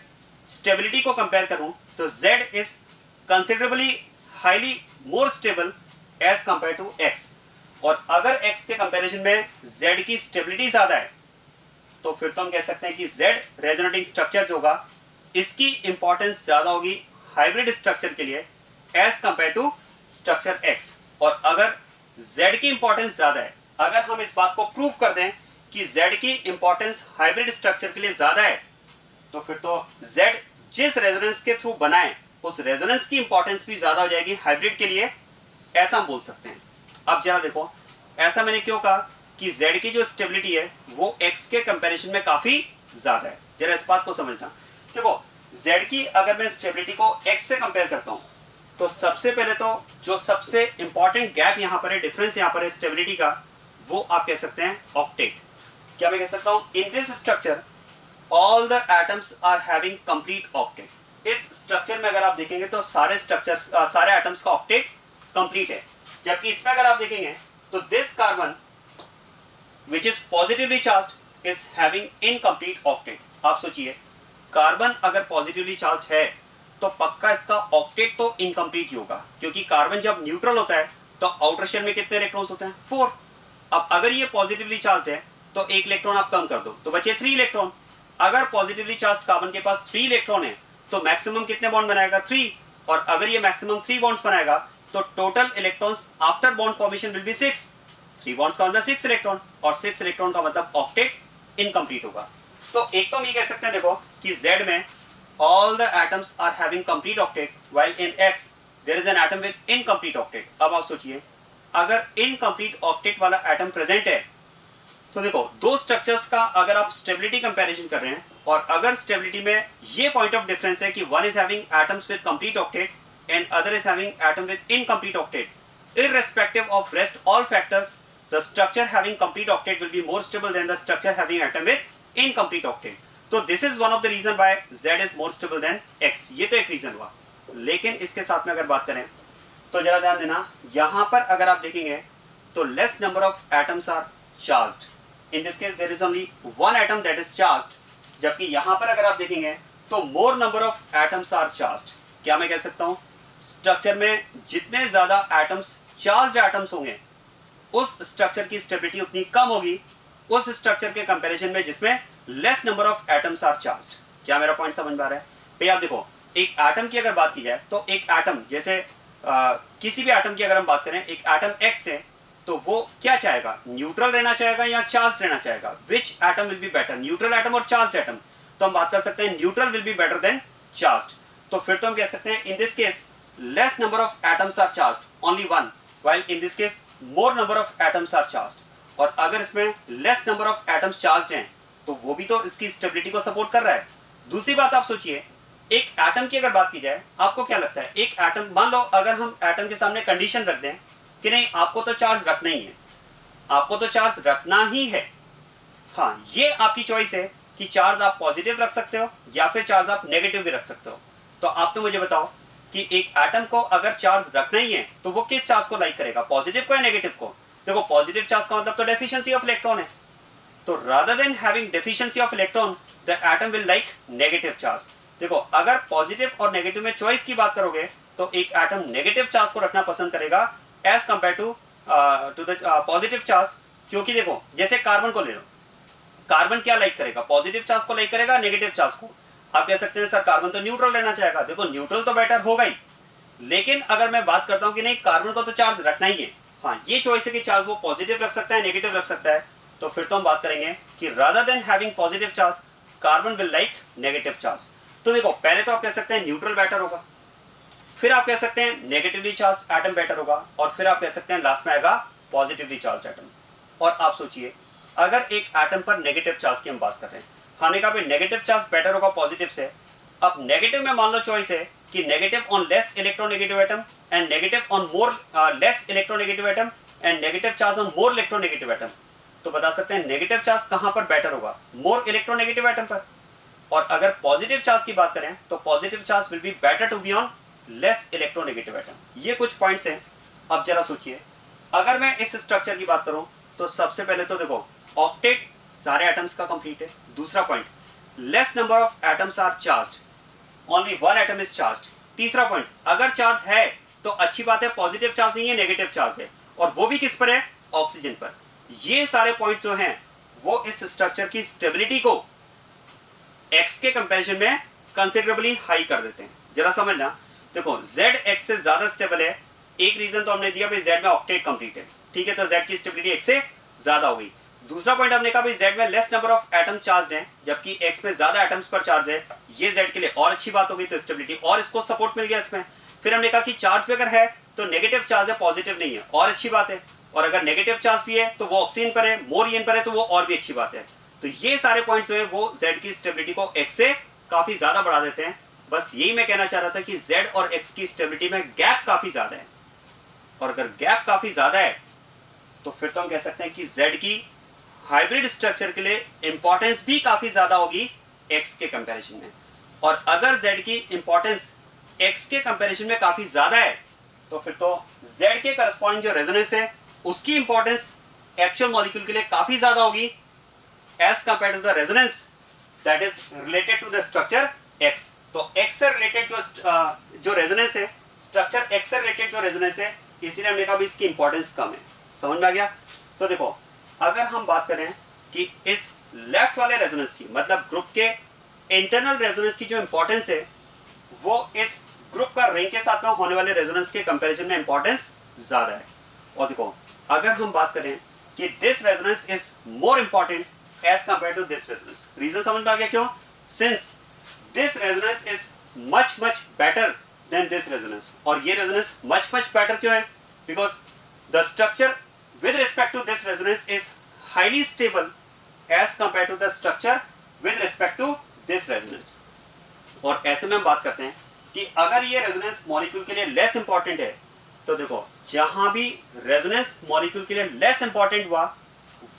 स्टेबिलिटी को कंपेयर करूं तो Z is considerably highly more stable as compare to X। और अगर X के कंपैरिजन में Z की स्टेबिलिटी ज्यादा है, तो फिर तो हम कह सकते हैं कि Z रेजोनेटिंग स्ट्रक्चर जो होगा इसकी इंपॉर्टेंस ज्यादा होगी हाइब्रिड स्ट्रक्चर के लिए as compare to structure X। और अगर Z की इंपॉर्टेंस ज्यादा है अगर हम इस बात को प्रूव कर दें कि Z की इंपॉर्टेंस हाइब्रिड स्ट्रक्चर के लिए ज्यादा है, तो फिर तो Z जिस रेजोनेंस के थ्रू बनाए उस रेजोनेंस की इंपॉर्टेंस भी ज्यादा हो जाएगी हाइब्रिड के लिए, ऐसा हम बोल सकते हैं। अब जरा देखो, ऐसा मैंने क्यों कहा कि Z की जो स्टेबिलिटी है वो X के कंपैरिजन में काफी ज्यादा है। जरा इस बात को समझना। देखो Z की अगर मैं स्टेबिलिटी को X से कंपेयर करता हूं, तो सबसे पहले तो जो सबसे इंपॉर्टेंट गैप यहां पर है, डिफरेंस यहां पर है स्टेबिलिटी का, वो आप कह सकते हैं ऑक्टेट। क्या मैं कह सकता हूं? In this structure all the atoms are having complete octet. इस स्ट्रक्चर में अगर आप देखेंगे तो सारे एटम्स का ऑक्टेट कंप्लीट है। जबकि इसमें अगर आप देखेंगे तो this carbon which is positively charged is having incomplete octet. आप सोचिए, कार्बन अगर पॉजिटिवली चार्ज्ड है तो पक्का इसका ऑक्टेट तो इनकम्प्लीट ही होगा, क्योंकि कार्बन जब न्यूट्रल होता है तो आउटर शेल में कितने इलेक्ट्रॉन्स होते हैं? 4। अब अगर ये पॉजिटिवली चार्ज्ड है तो एक इलेक्ट्रॉन आप कम कर दो तो बचे 3 इलेक्ट्रॉन। अगर पॉजिटिवली चार्ज्ड कार्बन के पास 3 इलेक्ट्रॉन है तो मैक्सिमम कितने बॉन्ड बनाएगा? 3। और अगर ये मैक्सिमम 3 बॉन्ड्स बनाएगा तो total electrons after bond formation will be 6। 3 bonds का मतलब 6 इलेक्ट्रॉन, और 6 इलेक्ट्रॉन का मतलब ऑक्टेट इनकम्प्लीट होगा। तो एक तो हम ये कह सकते हैं देखो कि Z में all the atoms are having complete octet, while in X there is an atom with incomplete octet। अब आप सोचिए, अगर incomplete octet वाला एटम प्रेजेंट है तो देखो दो स्ट्रक्चर्स का अगर आप स्टेबिलिटी कंपैरिजन कर रहे हैं, और अगर स्टेबिलिटी में ये पॉइंट ऑफ डिफरेंस है कि one is having atoms with complete octet and other is having atom with incomplete octet, irrespective of rest all factors, the structure having complete octet will be more stable than the structure having atom with incomplete octet। तो this is one of the reason why Z is more stable than X। ये तो एक reason हुआ, लेकिन इसके साथ में अगर बात करें तो जरा ध्यान देना, यहां पर अगर आप देखेंगे तो less number of atoms are charged. In this case there is only one atom that is charged, जबकि यहां पर अगर आप देखेंगे तो more number of atoms are charged. क्या मैं कह सकता हूं? स्ट्रक्चर में जितने ज्यादा एटम्स चार्ज्ड एटम्स होंगे उस स्ट्रक्चर की स्टेबिलिटी उतनी कम होगी उस स्ट्रक्चर के कंपैरिजन में जिसमें less number of atoms are charged. क्या मेरा पॉइंट समझ में आ रहा है? भैया आप देखो, एक एटम की अगर बात की जाए तो एक एटम जैसे किसी भी एटम की अगर हम बात करें, एक एटम X है तो वो क्या चाहेगा? न्यूट्रल रहना चाहेगा या चार्ज रहना चाहेगा? Which atom will be better, neutral atom और चार्ज एटम? तो हम बात कर सकते हैं neutral will be better than charge. तो फिर तो हम कह सकते हैं in this case less number of atoms are charged, only one, while in this case more number of atoms are charged। और अगर इसमें less number of atoms charged हैं तो वो भी तो इसकी स्टेबिलिटी को सपोर्ट कर रहा है। दूसरी बात आप सोचिए, एक एटम की अगर बात की जाए, आपको क्या लगता है एक एटम, मान लो अगर हम एटम के सामने कंडीशन रख दें कि नहीं आपको तो चार्ज रखना ही है, आपको तो चार्ज रखना ही है, हाँ ये आपकी चॉइस है कि चार्ज आप पॉजिटिव रख सकते हो या फिर चार्ज आप नेगेटिव भी रख सकते हो। तो आप तो मुझे बताओ कि एक एटम को अगर चार्ज रखना ही है तो वो किस चार्ज को लाइक करेगा, पॉजिटिव को या नेगेटिव को? देखो पॉजिटिव चार्ज का मतलब तो डेफिशिएंसी ऑफ इलेक्ट्रॉन है, तो rather than having deficiency of electron the atom will like negative charge. देखो अगर पॉजिटिव और नेगेटिव में चॉइस की बात करोगे तो एक एटम नेगेटिव चार्ज को रखना पसंद करेगा as compare to the positive charge. क्योंकि देखो जैसे कार्बन को ले लो, कार्बन क्या लाइक करेगा? पॉजिटिव चार्ज को लाइक करेगा, नेगेटिव चार्ज को? आप कह सकते हैं सर कार्बन तो न्यूट्रल रहना चाहेगा। देखो न्यूट्रल तो बेटर होगा ही, लेकिन अगर मैं बात करता हूं कि नहीं कार्बन को तो चार्ज रखना ही है, हाँ ये चॉइस है कि चार्ज वो पॉजिटिव रख सकता है, नेगेटिव रख सकता है, तो फिर तो हम बात करेंगे कि rather than having positive charge carbon will like negative charge. तो देखो पहले तो आप कह सकते हैं न्यूट्रल बेटर होगा, फिर आप कह सकते हैं नेगेटिवली चार्ज एटम बेटर होगा, और फिर आप कह सकते हैं लास्ट में आएगा पॉजिटिवली चार्ज एटम। और आप सोचिए अगर एक एटम पर नेगेटिव चार्ज की हम बात कर रहे हैं, हमने कहा नेगेटिव चार्ज बेटर होगा पॉजिटिव से। अब नेगेटिव में मान लो चॉइस है कि negative on less electronegative atom and negative on more less electronegative atom and negative charge on more electronegative atom. तो बता सकते हैं नेगेटिव चार्ज कहां पर बेटर होगा? मोर इलेक्ट्रोनेगेटिव एटम पर। और अगर पॉजिटिव चार्ज की बात करें तो positive charge will be better to be on less electronegative atom. ये कुछ पॉइंट्स हैं। अब जरा सोचिए अगर मैं इस स्ट्रक्चर की बात करूं तो सबसे पहले तो देखो ऑक्टेट सारे एटम्स का कंप्लीट है। दूसरा point less number of atoms are charged, only one atom is charged. तीसरा पॉइंट अगर चार्ज है तो अच्छी बात है, पॉजिटिव चार्ज नहीं है नेगेटिव चार्ज है, और वो भी किस पर है? ऑक्सीजन पर। ये सारे पॉइंट जो हैं वो इस स्ट्रक्चर की स्टेबिलिटी को एक्स के कंपैरिजन में कंसिडरेबली हाई कर देते हैं। जरा समझना, देखो Z एक्स से ज्यादा स्टेबल है, एक रीजन तो हमने दिया भाई Z में ऑक्टेट कंप्लीट है, ठीक है, तो Z की स्टेबिलिटी एक्स से ज्यादा होगी। दूसरा पॉइंट हमने कहा भाई Z में less number of atom charge हैं, जबकि X में ज्यादा एटम्स पर चार्ज है, ये Z के लिए और अच्छी बात होगी, तो स्टेबिलिटी और इसको सपोर्ट मिल गया इसमें। फिर हमने कहा कि चार्ज भी अगर है तो नेगेटिव चार्ज है, पॉजिटिव नहीं है, और अच्छी बात है। और अगर नेगेटिव चार्ज भी है तो वो ऑक्सीजन पर है, मोर ईएन पर है, तो वो और भी अच्छी बात है। तो ये सारे पॉइंट्स जो है वो Z की स्टेबिलिटी को X से काफी ज्यादा बढ़ा देते हैं। बस यही मैं कहना चाह रहा था कि Z और X की स्टेबिलिटी में गैप काफी ज्यादा है, और अगर गैप काफी ज्यादा है तो फिर तो हम कह सकते हैं कि Z की हाइब्रिड स्ट्रक्चर के लिए इंपॉर्टेंस भी काफी ज्यादा होगी X के कंपैरिजन में। और अगर Z की इंपॉर्टेंस X के कंपैरिजन में काफी ज्यादा है तो फिर तो Z के करस्पॉन्डिंग जो रेजोनेंस है उसकी इंपॉर्टेंस एक्चुअल मॉलिक्यूल के लिए काफी ज्यादा होगी as compare to the resonance that is related to the structure X। तो X से रिलेटेड जो रेजोनेंस है, स्ट्रक्चर X से रिलेटेड जो रेजोनेंस है, इसीलिए हमने कहा भी इसकी इंपॉर्टेंस कम है। समझ में आ गया? तो देखो, अगर हम बात करें कि इस लेफ्ट वाले रेजोनेंस की, मतलब ग्रुप के इंटरनल रेजोनेंस की जो इंपॉर्टेंस है वो इस ग्रुप का रिंग के साथ में होने वाले रेजोनेंस के कंपैरिजन में इंपॉर्टेंस ज्यादा है। और देखो, अगर हम बात करें कि this resonance is more important as compare to this resonance, reason समझ में आ गया क्यों? Since this resonance is much much better than this resonance. और ये रेजोनेंस मच मच बेटर क्यों है? Because the structure with respect to this resonance is highly stable as compared to the structure with respect to this resonance। और ऐसे में हम बात करते हैं कि अगर ये रेजोनेंस मॉलिक्यूल के लिए लेस इंपॉर्टेंट है, तो देखो जहां भी रेजोनेंस मॉलिक्यूल के लिए लेस इंपॉर्टेंट हुआ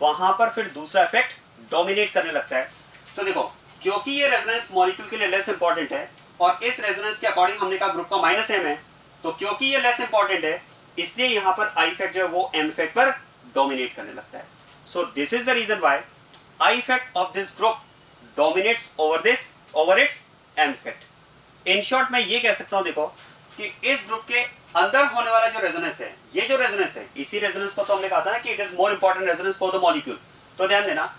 वहां पर फिर दूसरा इफेक्ट डोमिनेट करने लगता है। तो देखो, क्योंकि ये रेजोनेंस मॉलिक्यूल के लिए लेस इंपॉर्टेंट है और इस रेजोनेंस के अकॉर्डिंग हमने कहा ग्रुप का -m है, तो क्योंकि ये लेस इंपॉर्टेंट है इसलिए यहां पर आई इफेक्ट जो है वो एम इफेक्ट पर डोमिनेट करने लगता है। So this is the reason why I effect of this group dominates over its M effect. In short मैं ये कह सकता हूं, देखो कि इस ग्रुप के अंदर होने वाला जो रेजोनेंस है, ये जो रेजोनेंस है, इसी रेजोनेंस को तो हमने कहा था ना कि it is more important resonance for the molecule. तो ध्यान देना,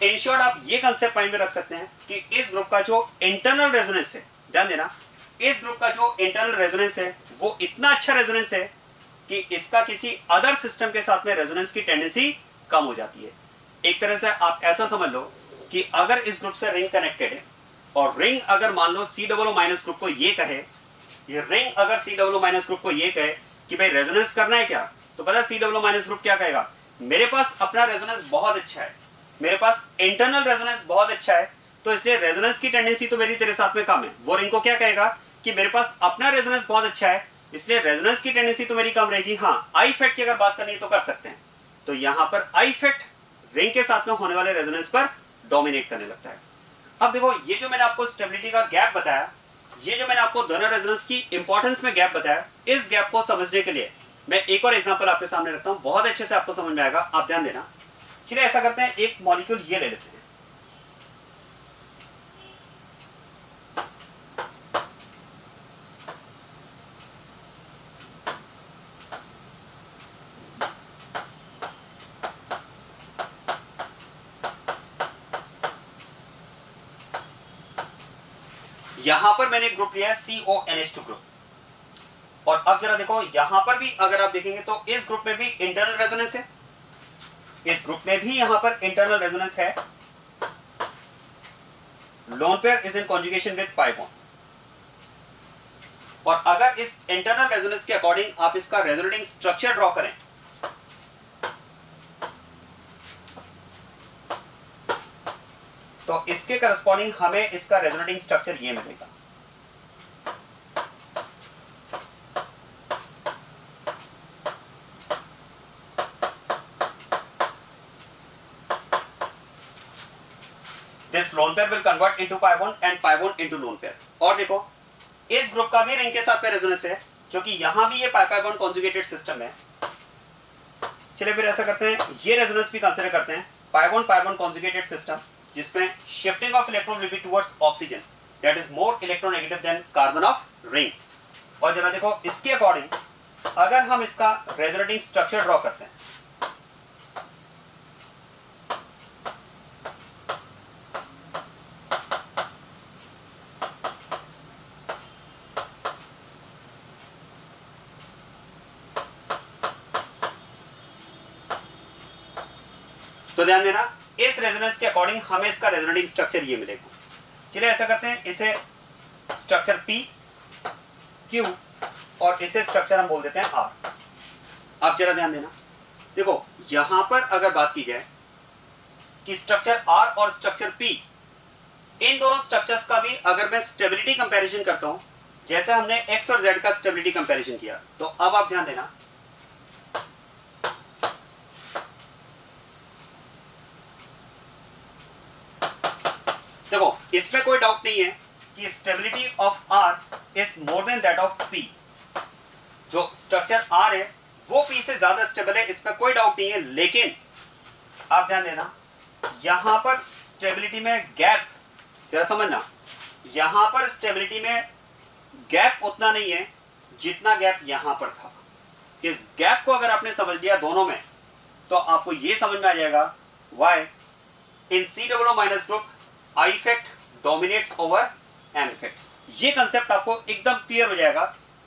इन शॉर्ट आप ये कंसेप्ट माइंड में रख सकते हैं कि इस ग्रुप का जो इंटरनल रेजोनेंस है, ध्यान देना, इस ग्रुप का जो इंटरनल रेजोनेंस है वो इतना अच्छा रेजोनेंस है कि इसका किसी अदर सिस्टम के साथ में रेजोनेंस की टेंडेंसी कम हो जाती है। एक तरह से आप ऐसा समझ लो कि अगर इस ग्रुप से रिंग कनेक्टेड है और रिंग अगर मान लो COO- ग्रुप को ये कहे, ये रिंग अगर COO- ग्रुप को ये कहे कि भाई रेजोनेंस करना है क्या, तो पता है COO- ग्रुप क्या कहेगा? मेरे पास अपना रेजोनेंस बहुत अच्छा है, मेरे पास इंटरनल रेजोनेंस बहुत अच्छा है, तो इसलिए रेजोनेंस की टेंडेंसी तो मेरी तेरे साथ में कम है। वो रिंग को क्या कहेगा कि मेरे पास अपना रेजोनेंस बहुत अच्छा है, इसलिए रेजोनेंस की टेंडेंसी तो मेरी कम रहेगी। हाँ, आई इफेक्ट की अगर बात करनी है तो कर सकते हैं। तो यहां पर आई इफेक्ट रिंग के साथ में होने वाले रेजोनेंस पर डोमिनेट करने लगता है। अब देखो, ये जो मैंने आपको स्टेबिलिटी का गैप बताया, ये जो मैंने आपको दोनों रेजोनेंस की इंपॉर्टेंस में गैप बताया, इस गैप को समझने के लिए मैं एक और एग्जांपल आपके सामने रखता हूं, बहुत अच्छे से आपको समझ में आएगा, आप ध्यान देना। चलिए ऐसा करते हैं, एक मॉलिक्यूल ये ले लेते हैं, यहां पर मैंने ग्रुप लिया है CONH2 ग्रुप। और अब जरा देखो, यहां पर भी अगर आप देखेंगे तो इस ग्रुप में भी इंटरनल रेजोनेंस है, इस ग्रुप में भी यहां पर इंटरनल रेजोनेंस है। Lone pair is in conjugation with pi bond. और अगर इस इंटरनल रेजोनेंस के अकॉर्डिंग आप इसका रेजोनेटिंग स्ट्रक्चर ड्रॉ करें, तो इसके करस्पॉन्डिंग हमें इसका रेजोनेटिंग स्ट्रक्चर ये मिलेगा। This lone pair will convert into pi bond and pi bond into lone pair। और देखो, इस ग्रुप का भी रिंग के साथ में रेजोनेंस है, क्योंकि यहां भी ये पाई बॉन्ड कॉन्जुगेटेड सिस्टम है। चलिए फिर ऐसा करते हैं, ये रेजोनेंस भी कंसीडर करते हैं, पाई बॉन्ड कॉन्जुगेटेड सिस्टम, जिसमें shifting of electron will be towards oxygen that is more electronegative than carbon of ring. और जरा देखो, इसके अकॉर्डिंग अगर हम इसका रेजोनेटिंग स्ट्रक्चर ड्रॉ करते हैं, तो ध्यान देना, इस रेजोनेंस के अकॉर्डिंग हमें इसका रेजोनेटिंग स्ट्रक्चर ये मिलेगा। चलिए ऐसा करते हैं, इसे स्ट्रक्चर P, Q और इसे स्ट्रक्चर हम बोल देते हैं R। अब जरा ध्यान देना, देखो यहां पर अगर बात की जाए कि स्ट्रक्चर R और स्ट्रक्चर P, इन दोनों स्ट्रक्चर्स का भी अगर मैं स्टेबिलिटी कंपैरिजन करता हूं, जैसे हमने X और Z का स्टेबिलिटी कंपैरिजन किया, तो अब आप ध्यान देना, देखो इसमें कोई डाउट नहीं है कि stability of R is more than that of P। जो स्ट्रक्चर R है वो P से ज्यादा स्टेबल है, इसमें कोई डाउट नहीं है। लेकिन आप ध्यान देना, यहां पर स्टेबिलिटी में गैप, जरा समझना, यहां पर स्टेबिलिटी में गैप उतना नहीं है जितना गैप यहां पर था। इस गैप को अगर आपने समझ लिया दोनों में, तो आपको यह समझ में आ जाएगा why in COO minus group I effect dominates over M effect. ये कंसेप्ट आपको एकदम क्लियर हो जाएगा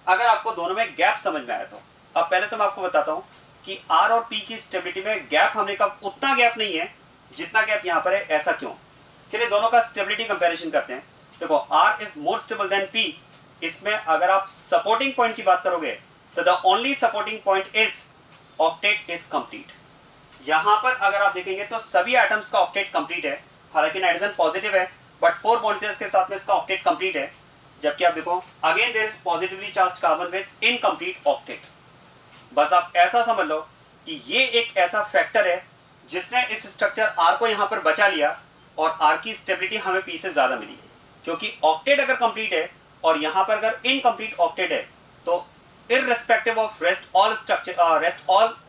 अगर आपको दोनों में गैप समझ में आया तो। अब पहले तो मैं आपको बताता हूं कि R और P की स्टेबिलिटी में गैप हमने कहा उतना गैप नहीं है जितना गैप यहां पर है, ऐसा क्यों? चलिए दोनों का स्टेबिलिटी कंपैरिजन करते हैं। देखो R is more stable then P। इसमें अगर आप सपोर्टिंग पॉइंट की बात करोगे तो the only supporting point is octet is complete. यहां पर अगर आप देखेंगे तो सभी एटम्स का ऑक्टेट कंप्लीट है, हालांकि नाइट्रोजन पॉजिटिव है बट 4 बॉन्ड पेयर्स के साथ में इसका ऑक्टेट कंप्लीट है। जबकि आप देखो again there is positively charged carbon with incomplete octet. बस आप ऐसा समझ लो कि ये एक ऐसा फैक्टर है जिसने इस स्ट्रक्चर R को यहां पर बचा लिया और R की स्टेबिलिटी हमें P से ज्यादा मिली, क्योंकि ऑक्टेट अगर कंप्लीट है और यहां पर अगर इनकंप्लीट ऑक्टेट है तो irrespective of rest all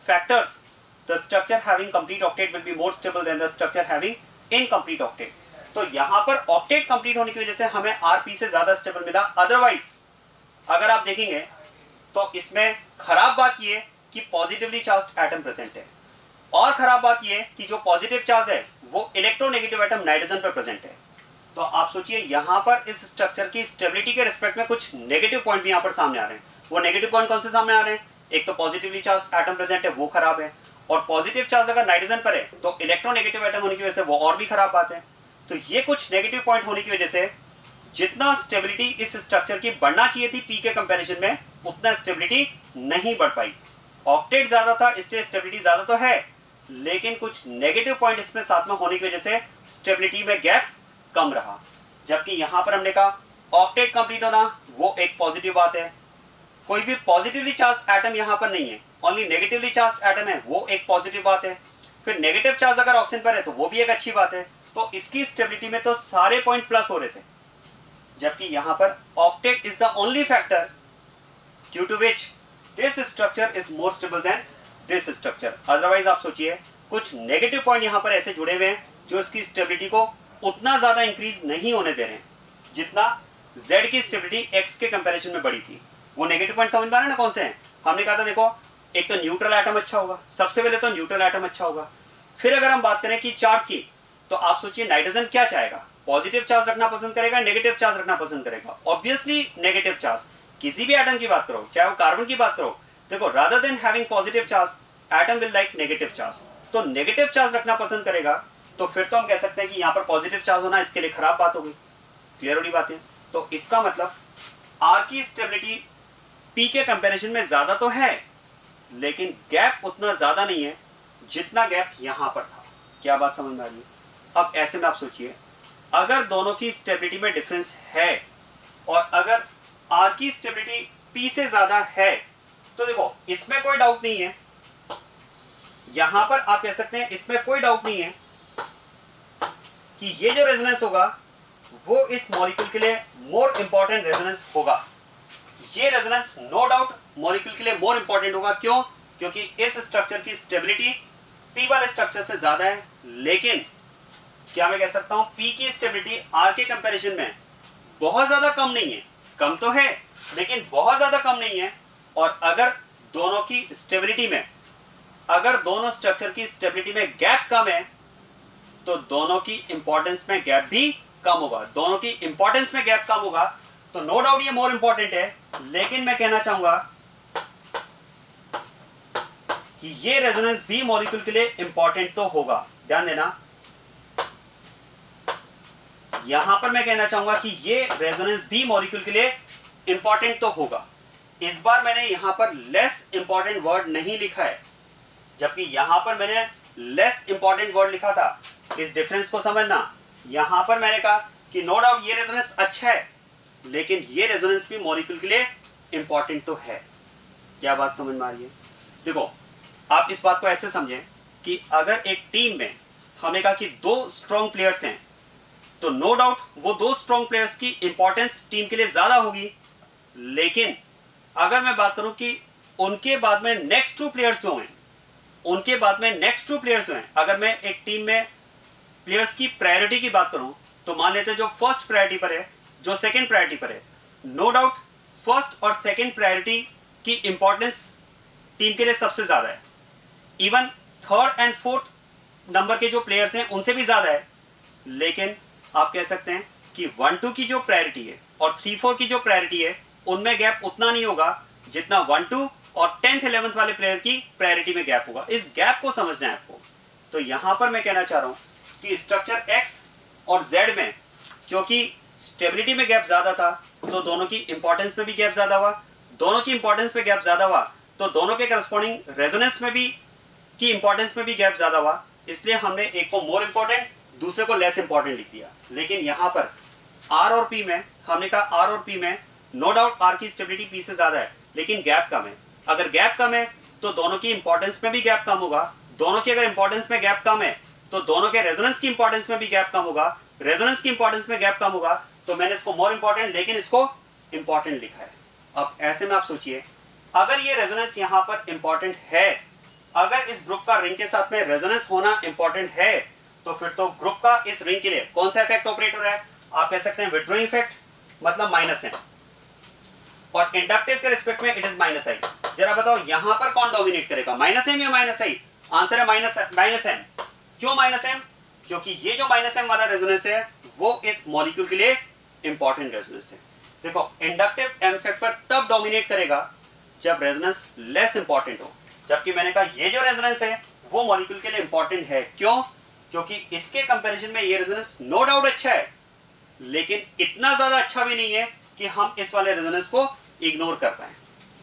factors, the structure having complete octet will be more stable than the structure having incomplete octet। तो यहां पर ऑक्टेट कंप्लीट होने की वजह से हमें RP से ज्यादा स्टेबल मिला। अदरवाइज अगर आप देखेंगे तो इसमें खराब बात यह कि पॉजिटिवली चार्ज्ड एटम प्रेजेंट है, और खराब बात यह कि जो पॉजिटिव चार्ज है वो इलेक्ट्रोनेगेटिव एटम नाइट्रोजन पर प्रेजेंट है। तो आप सोचिए यहां पर इस स्ट्रक्चर की स्टेबिलिटी के रिस्पेक्ट में कुछ नेगेटिव पॉइंट भी यहां पर सामने आ रहे हैं। वो नेगेटिव पॉइंट कौन से सामने आ रहे हैं? एक तो पॉजिटिवली चार्ज एटम प्रेजेंट है, वो खराब है, और पॉजिटिव चार्ज अगर नाइट्रोजन पर है तो इलेक्ट्रोनेगेटिव एटम होने की वजह से वो और भी खराब बात है। तो ये कुछ नेगेटिव पॉइंट होने की वजह से जितना स्टेबिलिटी इस स्ट्रक्चर की बढ़ना चाहिए थी P के कंपैरिजन में, उतना स्टेबिलिटी नहीं बढ़ पाई। ऑक्टेट ज्यादा था इसलिए स्टेबिलिटी ज्यादा तो है, लेकिन कुछ नेगेटिव पॉइंट इसमें साथ में होने की वजह से स्टेबिलिटी में गैप कम रहा। जबकि यहां पर हमने कहा ऑक्टेट कंप्लीट होना वो एक पॉजिटिव बात है, कोई भी पॉजिटिवली चार्ज्ड एटम यहां पर नहीं है, ओनली नेगेटिवली चार्ज्ड एटम है, वो एक पॉजिटिव बात है। फिर नेगेटिव चार्ज अगर ऑक्सीजन पर है तो वो भी एक अच्छी बात है। तो इसकी स्टेबिलिटी में तो सारे पॉइंट प्लस हो रहे थे, जबकि यहां पर octet is the only factor due to which this structure is more stable than this structure. Otherwise आप सोचिए कुछ नेगेटिव पॉइंट यहां पर ऐसे जुड़े हुए हैं जो इसकी स्टेबिलिटी को उतना ज्यादा इंक्रीज नहीं होने दे रहे हैं जितना Z की स्टेबिलिटी X के कंपैरिजन में बढ़ी थी। वो नेगेटिव पॉइंट समझ में आ रहा है ना कौन से हैं? हमने कहा था देखो एक तो न्यूट्रल एटम अच्छा होगा, सबसे पहले तो न्यूट्रल एटम अच्छा होगा। फिर अगर हम बात करें कि चार्ज की, तो आप सोचिए नाइट्रोजन क्या चाहेगा? पॉजिटिव चार्ज रखना पसंद करेगा, नेगेटिव चार्ज रखना पसंद करेगा? Obviously negative charge. किसी भी एटम की बात करो, चाहे वो कार्बन की बात करो, देखो rather than having positive charge atom will like negative charge, तो नेगेटिव चार्ज रखना पसंद करेगा। तो फिर तो हम कह सकते हैं कि यहाँ पर पॉजिटिव चार्ज होना इसके लिए खराब बात हो गई। क्लियर होनी बात है? तो इसका मतलब R की स्टेबिलिटी P के कंपैरिजन में ज्यादा तो है, लेकिन गैप उतना ज्यादा नहीं है जितना गैप यहां पर था। क्या बात समझ में आ रही है? अब ऐसे में आप सोचिए अगर दोनों की स्टेबिलिटी में डिफरेंस है और अगर R की स्टेबिलिटी P से ज्यादा है, तो देखो इसमें कोई डाउट नहीं है, यहां पर आप कह सकते हैं इसमें कोई डाउट नहीं है कि ये जो रेजोनेंस होगा वो इस मॉलिक्यूल के लिए मोर इंपॉर्टेंट रेजोनेंस होगा। ये रेजोनेंस नो डाउट मॉलिक्यूल के लिए मोर इंपॉर्टेंट होगा। क्यों? क्योंकि इस स्ट्रक्चर की स्टेबिलिटी P वाले स्ट्रक्चर से ज्यादा है। लेकिन क्या मैं कह सकता हूं P की स्टेबिलिटी R के कंपैरिजन में बहुत ज्यादा कम नहीं है? कम तो है लेकिन बहुत ज्यादा कम नहीं है। और अगर दोनों की स्टेबिलिटी में, अगर दोनों स्ट्रक्चर की स्टेबिलिटी में गैप कम है तो दोनों की इंपॉर्टेंस में गैप भी कम होगा। दोनों की इंपॉर्टेंस में गैप कम होगा तो नो डाउट ये मोर इंपॉर्टेंट है। लेकिन मैं कहना चाहूंगा कि ये रेजोनेंस भी मॉलिक्यूल के लिए इंपॉर्टेंट तो होगा। ध्यान देना, यहां पर मैं कहना चाहूंगा कि ये रेजोनेंस भी मॉलिक्यूल के लिए इंपॉर्टेंट तो होगा। इस बार मैंने यहां पर लेस इंपॉर्टेंट वर्ड नहीं लिखा है, जबकि यहां पर मैंने लेस इंपॉर्टेंट वर्ड लिखा था। इस डिफरेंस को समझना, यहां पर मैंने कहा कि नो डाउट ये रेजोनेंस अच्छा है, लेकिन ये रेजोनेंस भी मॉलिक्यूल के लिए इंपॉर्टेंट तो है। क्या बात समझ में आ रही है? देखो, आप इस बात को ऐसे समझें कि अगर एक टीम में हमने कहा कि 2 स्ट्रॉन्ग प्लेयर्स हैं, तो नो डाउट वो 2 स्ट्रॉन्ग प्लेयर्स की इंपॉर्टेंस टीम के लिए ज्यादा होगी। लेकिन अगर मैं बात करूं कि उनके बाद में नेक्स्ट 2 प्लेयर्स जो हैं, अगर मैं एक टीम में प्लेयर्स की प्रायोरिटी की बात करूं, तो मान लेते हैं जो फर्स्ट प्रायोरिटी पर है, जो सेकंड प्रायोरिटी पर है, नो डाउट फर्स्ट और सेकंड प्रायोरिटी की इंपॉर्टेंस टीम के लिए सबसे ज्यादा है। Even third and fourth number के जो प्लेयर्स हैं उनसे भी ज्यादा है। लेकिन आप कह सकते हैं कि 1-2 की जो प्रायोरिटी है और 3-4 की जो प्रायोरिटी है, उनमें गैप उतना नहीं होगा जितना 1-2 और 10th 11th वाले प्लेयर की प्रायोरिटी में गैप होगा। इस गैप को समझना है आपको। तो यहां पर मैं कहना चाह रहा हूं कि स्ट्रक्चर X और Z में क्योंकि स्टेबिलिटी में गैप ज्यादा था, तो दोनों की इंपॉर्टेंस में भी गैप ज्यादा हुआ। दोनों की इंपॉर्टेंस में गैप ज्यादा हुआ तो दोनों के करस्पॉन्डिंग रेजोनेंस में भी की इंपॉर्टेंस में भी गैप ज्यादा हुआ। इसलिए हमने एक को मोर इंपॉर्टेंट, दूसरे को लेस इंपॉर्टेंट लिख दिया। लेकिन यहां पर R और P में हमने कहा R और P में नो डाउट R की स्टेबिलिटी P से ज्यादा है, लेकिन गैप कम है। अगर गैप कम है तो दोनों की इंपॉर्टेंस में भी गैप कम होगा। दोनों की अगर इंपॉर्टेंस में गैप कम है तो दोनों के रेजोनेंस की इंपॉर्टेंस में भी गैप कम होगा। रेजोनेंस की इंपॉर्टेंस में गैप कम होगा, तो मैंने इसको मोर इंपॉर्टेंट लेकिन इसको इंपॉर्टेंट लिखा है। अब ऐसे में आप सोचिए, अगर ये रेजोनेंस यहां पर इंपॉर्टेंट है, अगर इस ग्रुप का रिंग के साथ में रेजोनेंस होना इंपॉर्टेंट है, तो फिर तो ग्रुप का इस रिंग के लिए कौन सा इफेक्ट ऑपरेट हो रहा है? आप कह सकते हैं विथड्रॉइंग इफेक्ट, मतलब -n, और इंडक्टिव के रिस्पेक्ट में इट इज -i। जरा बताओ यहां पर कौन डोमिनेट करेगा, -m या -i? आंसर है -m। क्यों -m? क्योंकि ये जो -m वाला रेजोनेंस है वो इस मॉलिक्यूल के लिए इंपॉर्टेंट रेजोनेंस है। देखो, इंडक्टिव इफेक्ट पर तब डोमिनेट करेगा जब रेजोनेंस लेस इंपॉर्टेंट हो, जबकि मैंने कहा ये जो रेजोनेंस है वो मॉलिक्यूल के लिए इंपॉर्टेंट है। क्यों? क्योंकि इसके कंपैरिजन में ये रेजोनेंस नो डाउट अच्छा है, लेकिन इतना ज्यादा अच्छा भी नहीं है कि हम इस वाले रेजोनेंस को इग्नोर कर पाए।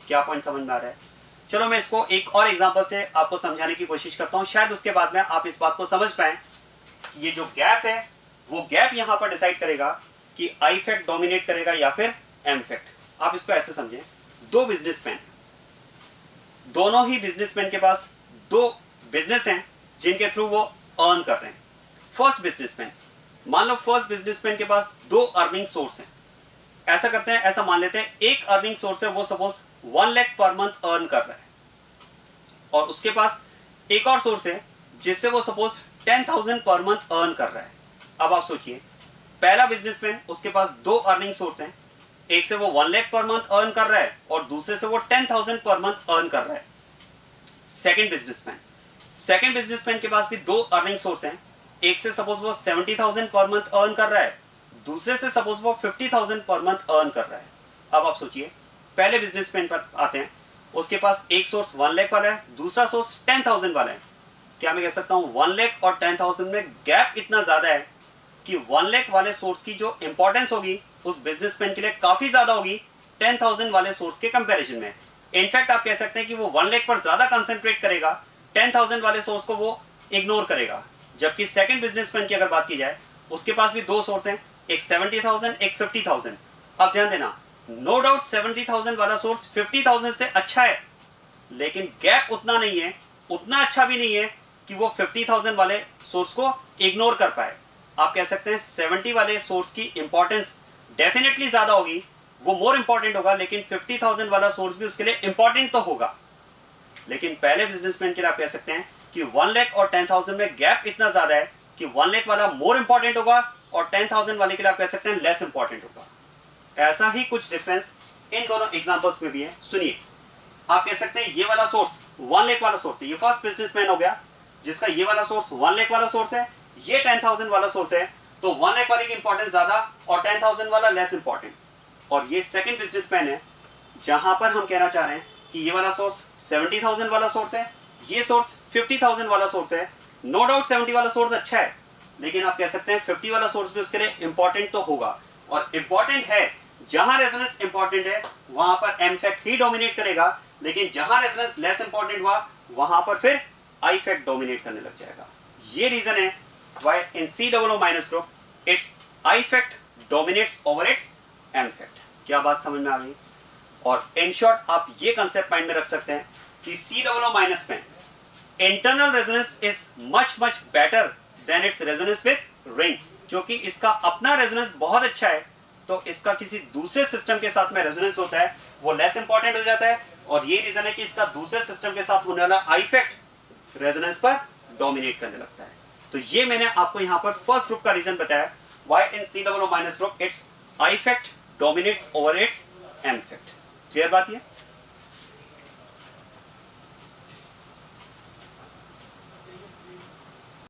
क्या पॉइंट समझ में आ रहा है? चलो मैं इसको एक और एग्जांपल से आपको समझाने की कोशिश करता हूं, शायद उसके बाद में आप इस बात को समझ पाए। ये जो गैप है वो गैप यहां पर डिसाइड करेगा कि आई इफेक्ट डोमिनेट करेगा या फिर एम इफेक्ट। आप इसको ऐसे समझें, 2 बिजनेसमैन, दोनों ही बिजनेसमैन के पास 2 बिजनेस हैं जिनके थ्रू वो अर्न कर रहे हैं। फर्स्ट बिजनेसमैन, मान लो फर्स्ट बिजनेसमैन के पास 2 अर्निंग सोर्स हैं। ऐसा करते हैं, ऐसा मान लेते हैं एक अर्निंग सोर्स है, वो suppose 1 lakh per month earn कर रहा है, और उसके पास एक और सोर्स है जिससे वो सपोज 10,000 पर मंथ अर्न कर रहा है। अब आप सोचिए, पहला बिजनेसमैन, उसके पास 2 अर्निंग सोर्स हैं, एक से वो 1 लाख पर मंथ अर्न कर रहा है और दूसरे से वो 10,000 पर मंथ अर्न कर रहा है। सेकंड बिजनेसमैन के पास भी 2 अर्निंग सोर्स हैं, एक से सपोज वो 70,000 पर मंथ अर्न कर रहा है, दूसरे से सपोज वो 50,000 पर मंथ अर्न कर रहा है। अब आप सोचिए, पहले बिजनेसमैन पर आते हैं, उसके पास एक सोर्स 1 लाख वाला है, दूसरा सोर्स 10,000 वाला है। क्या मैं कह सकता हूं 1 लाख और 10,000 में गैप इतना ज्यादा है कि 1 लाख वाले सोर्स की जो इंपॉर्टेंस होगी उस बिजनेसमैन के लिए काफी ज्यादा होगी 10,000 वाले सोर्स के कंपैरिजन में। इनफैक्ट आप कह सकते हैं कि वो 1 लाख पर ज्यादा कंसंट्रेट करेगा, 10,000 वाले सोर्स को वो इग्नोर करेगा। जबकि सेकंड बिजनेसमैन की अगर बात की जाए, उसके पास भी 2 सोर्स हैं, एक 70,000, एक 50,000। अब ध्यान देना, नो डाउट 70,000 वाला सोर्स 50,000 से अच्छा है, लेकिन गैप उतना नहीं है, उतना अच्छा भी नहीं है कि वो 50,000 वाले सोर्स को इग्नोर कर पाए। आप कह सकते हैं 70 वाले सोर्स की इंपॉर्टेंस डेफिनेटली ज्यादा होगी, वो मोर इंपॉर्टेंट होगा, लेकिन 50,000 वाला सोर्स भी उसके लिए इंपॉर्टेंट तो होगा। लेकिन पहले बिजनेसमैन के लिए आप कह सकते हैं कि 1 लाख और 10,000 में गैप इतना ज्यादा है कि 1 लाख वाला मोर इंपॉर्टेंट होगा और 10,000 वाले के लिए आप कह सकते हैं लेस इंपॉर्टेंट होगा। ऐसा ही कुछ डिफरेंस इन दोनों एग्जांपल्स में भी है। सुनिए, आप कह सकते हैं ये वाला सोर्स 1 लाख वाला सोर्स है, ये फर्स्ट बिजनेसमैन हो गया जिसका ये वाला सोर्स 1 लाख वाला सोर्स है, ये 10,000 वाला सोर्स है, तो 1 लाख वाले की इंपॉर्टेंस ज्यादा और 10,000 वाला लेस इंपॉर्टेंट। और ये सेकंड बिजनेसमैन है जहां पर हम कहना चाह रहे हैं कि ये वाला सोर्स 70,000 वाला सोर्स है, ये सोर्स 50,000 वाला सोर्स है, नो डाउट 70 वाला सोर्स अच्छा है, लेकिन आप कह सकते हैं 50 वाला सोर्स भी उसके लिए इंपॉर्टेंट तो होगा, और इंपॉर्टेंट है, जहां रेजोनेंस इंपॉर्टेंट है वहां पर एम फैक्ट ही डोमिनेट करेगा, लेकिन जहां रेजोनेंस लेस इंपॉर्टेंट हुआ वहां पर फिर आई फैक्ट डोमिनेट करने लग जाएगा। ये रीजन है why in COO minus group its I effect dominates over its M effect. क्या बात समझ में आ गई? और इन शॉर्ट आप ये कंसेप्ट माइंड में रख सकते हैं कि COO माइनस में internal resonance is much better then it's resonance with ring, क्योंकि इसका अपना रेजोनेंस बहुत अच्छा है, तो इसका किसी दूसरे सिस्टम के साथ में रेजोनेंस होता है वो लेस इंपॉर्टेंट हो जाता है, और ये रीजन है कि इसका दूसरे सिस्टम के साथ होने वाला आई फैक्ट रेजोनेंस पर डोमिनेट करने लगता है। तो ये मैंने आपको यहाँ पर फर्स्ट ग्रुप का रीजन बताया, why in COO minus group its I effect dominates over its M effect. Clear बात ये?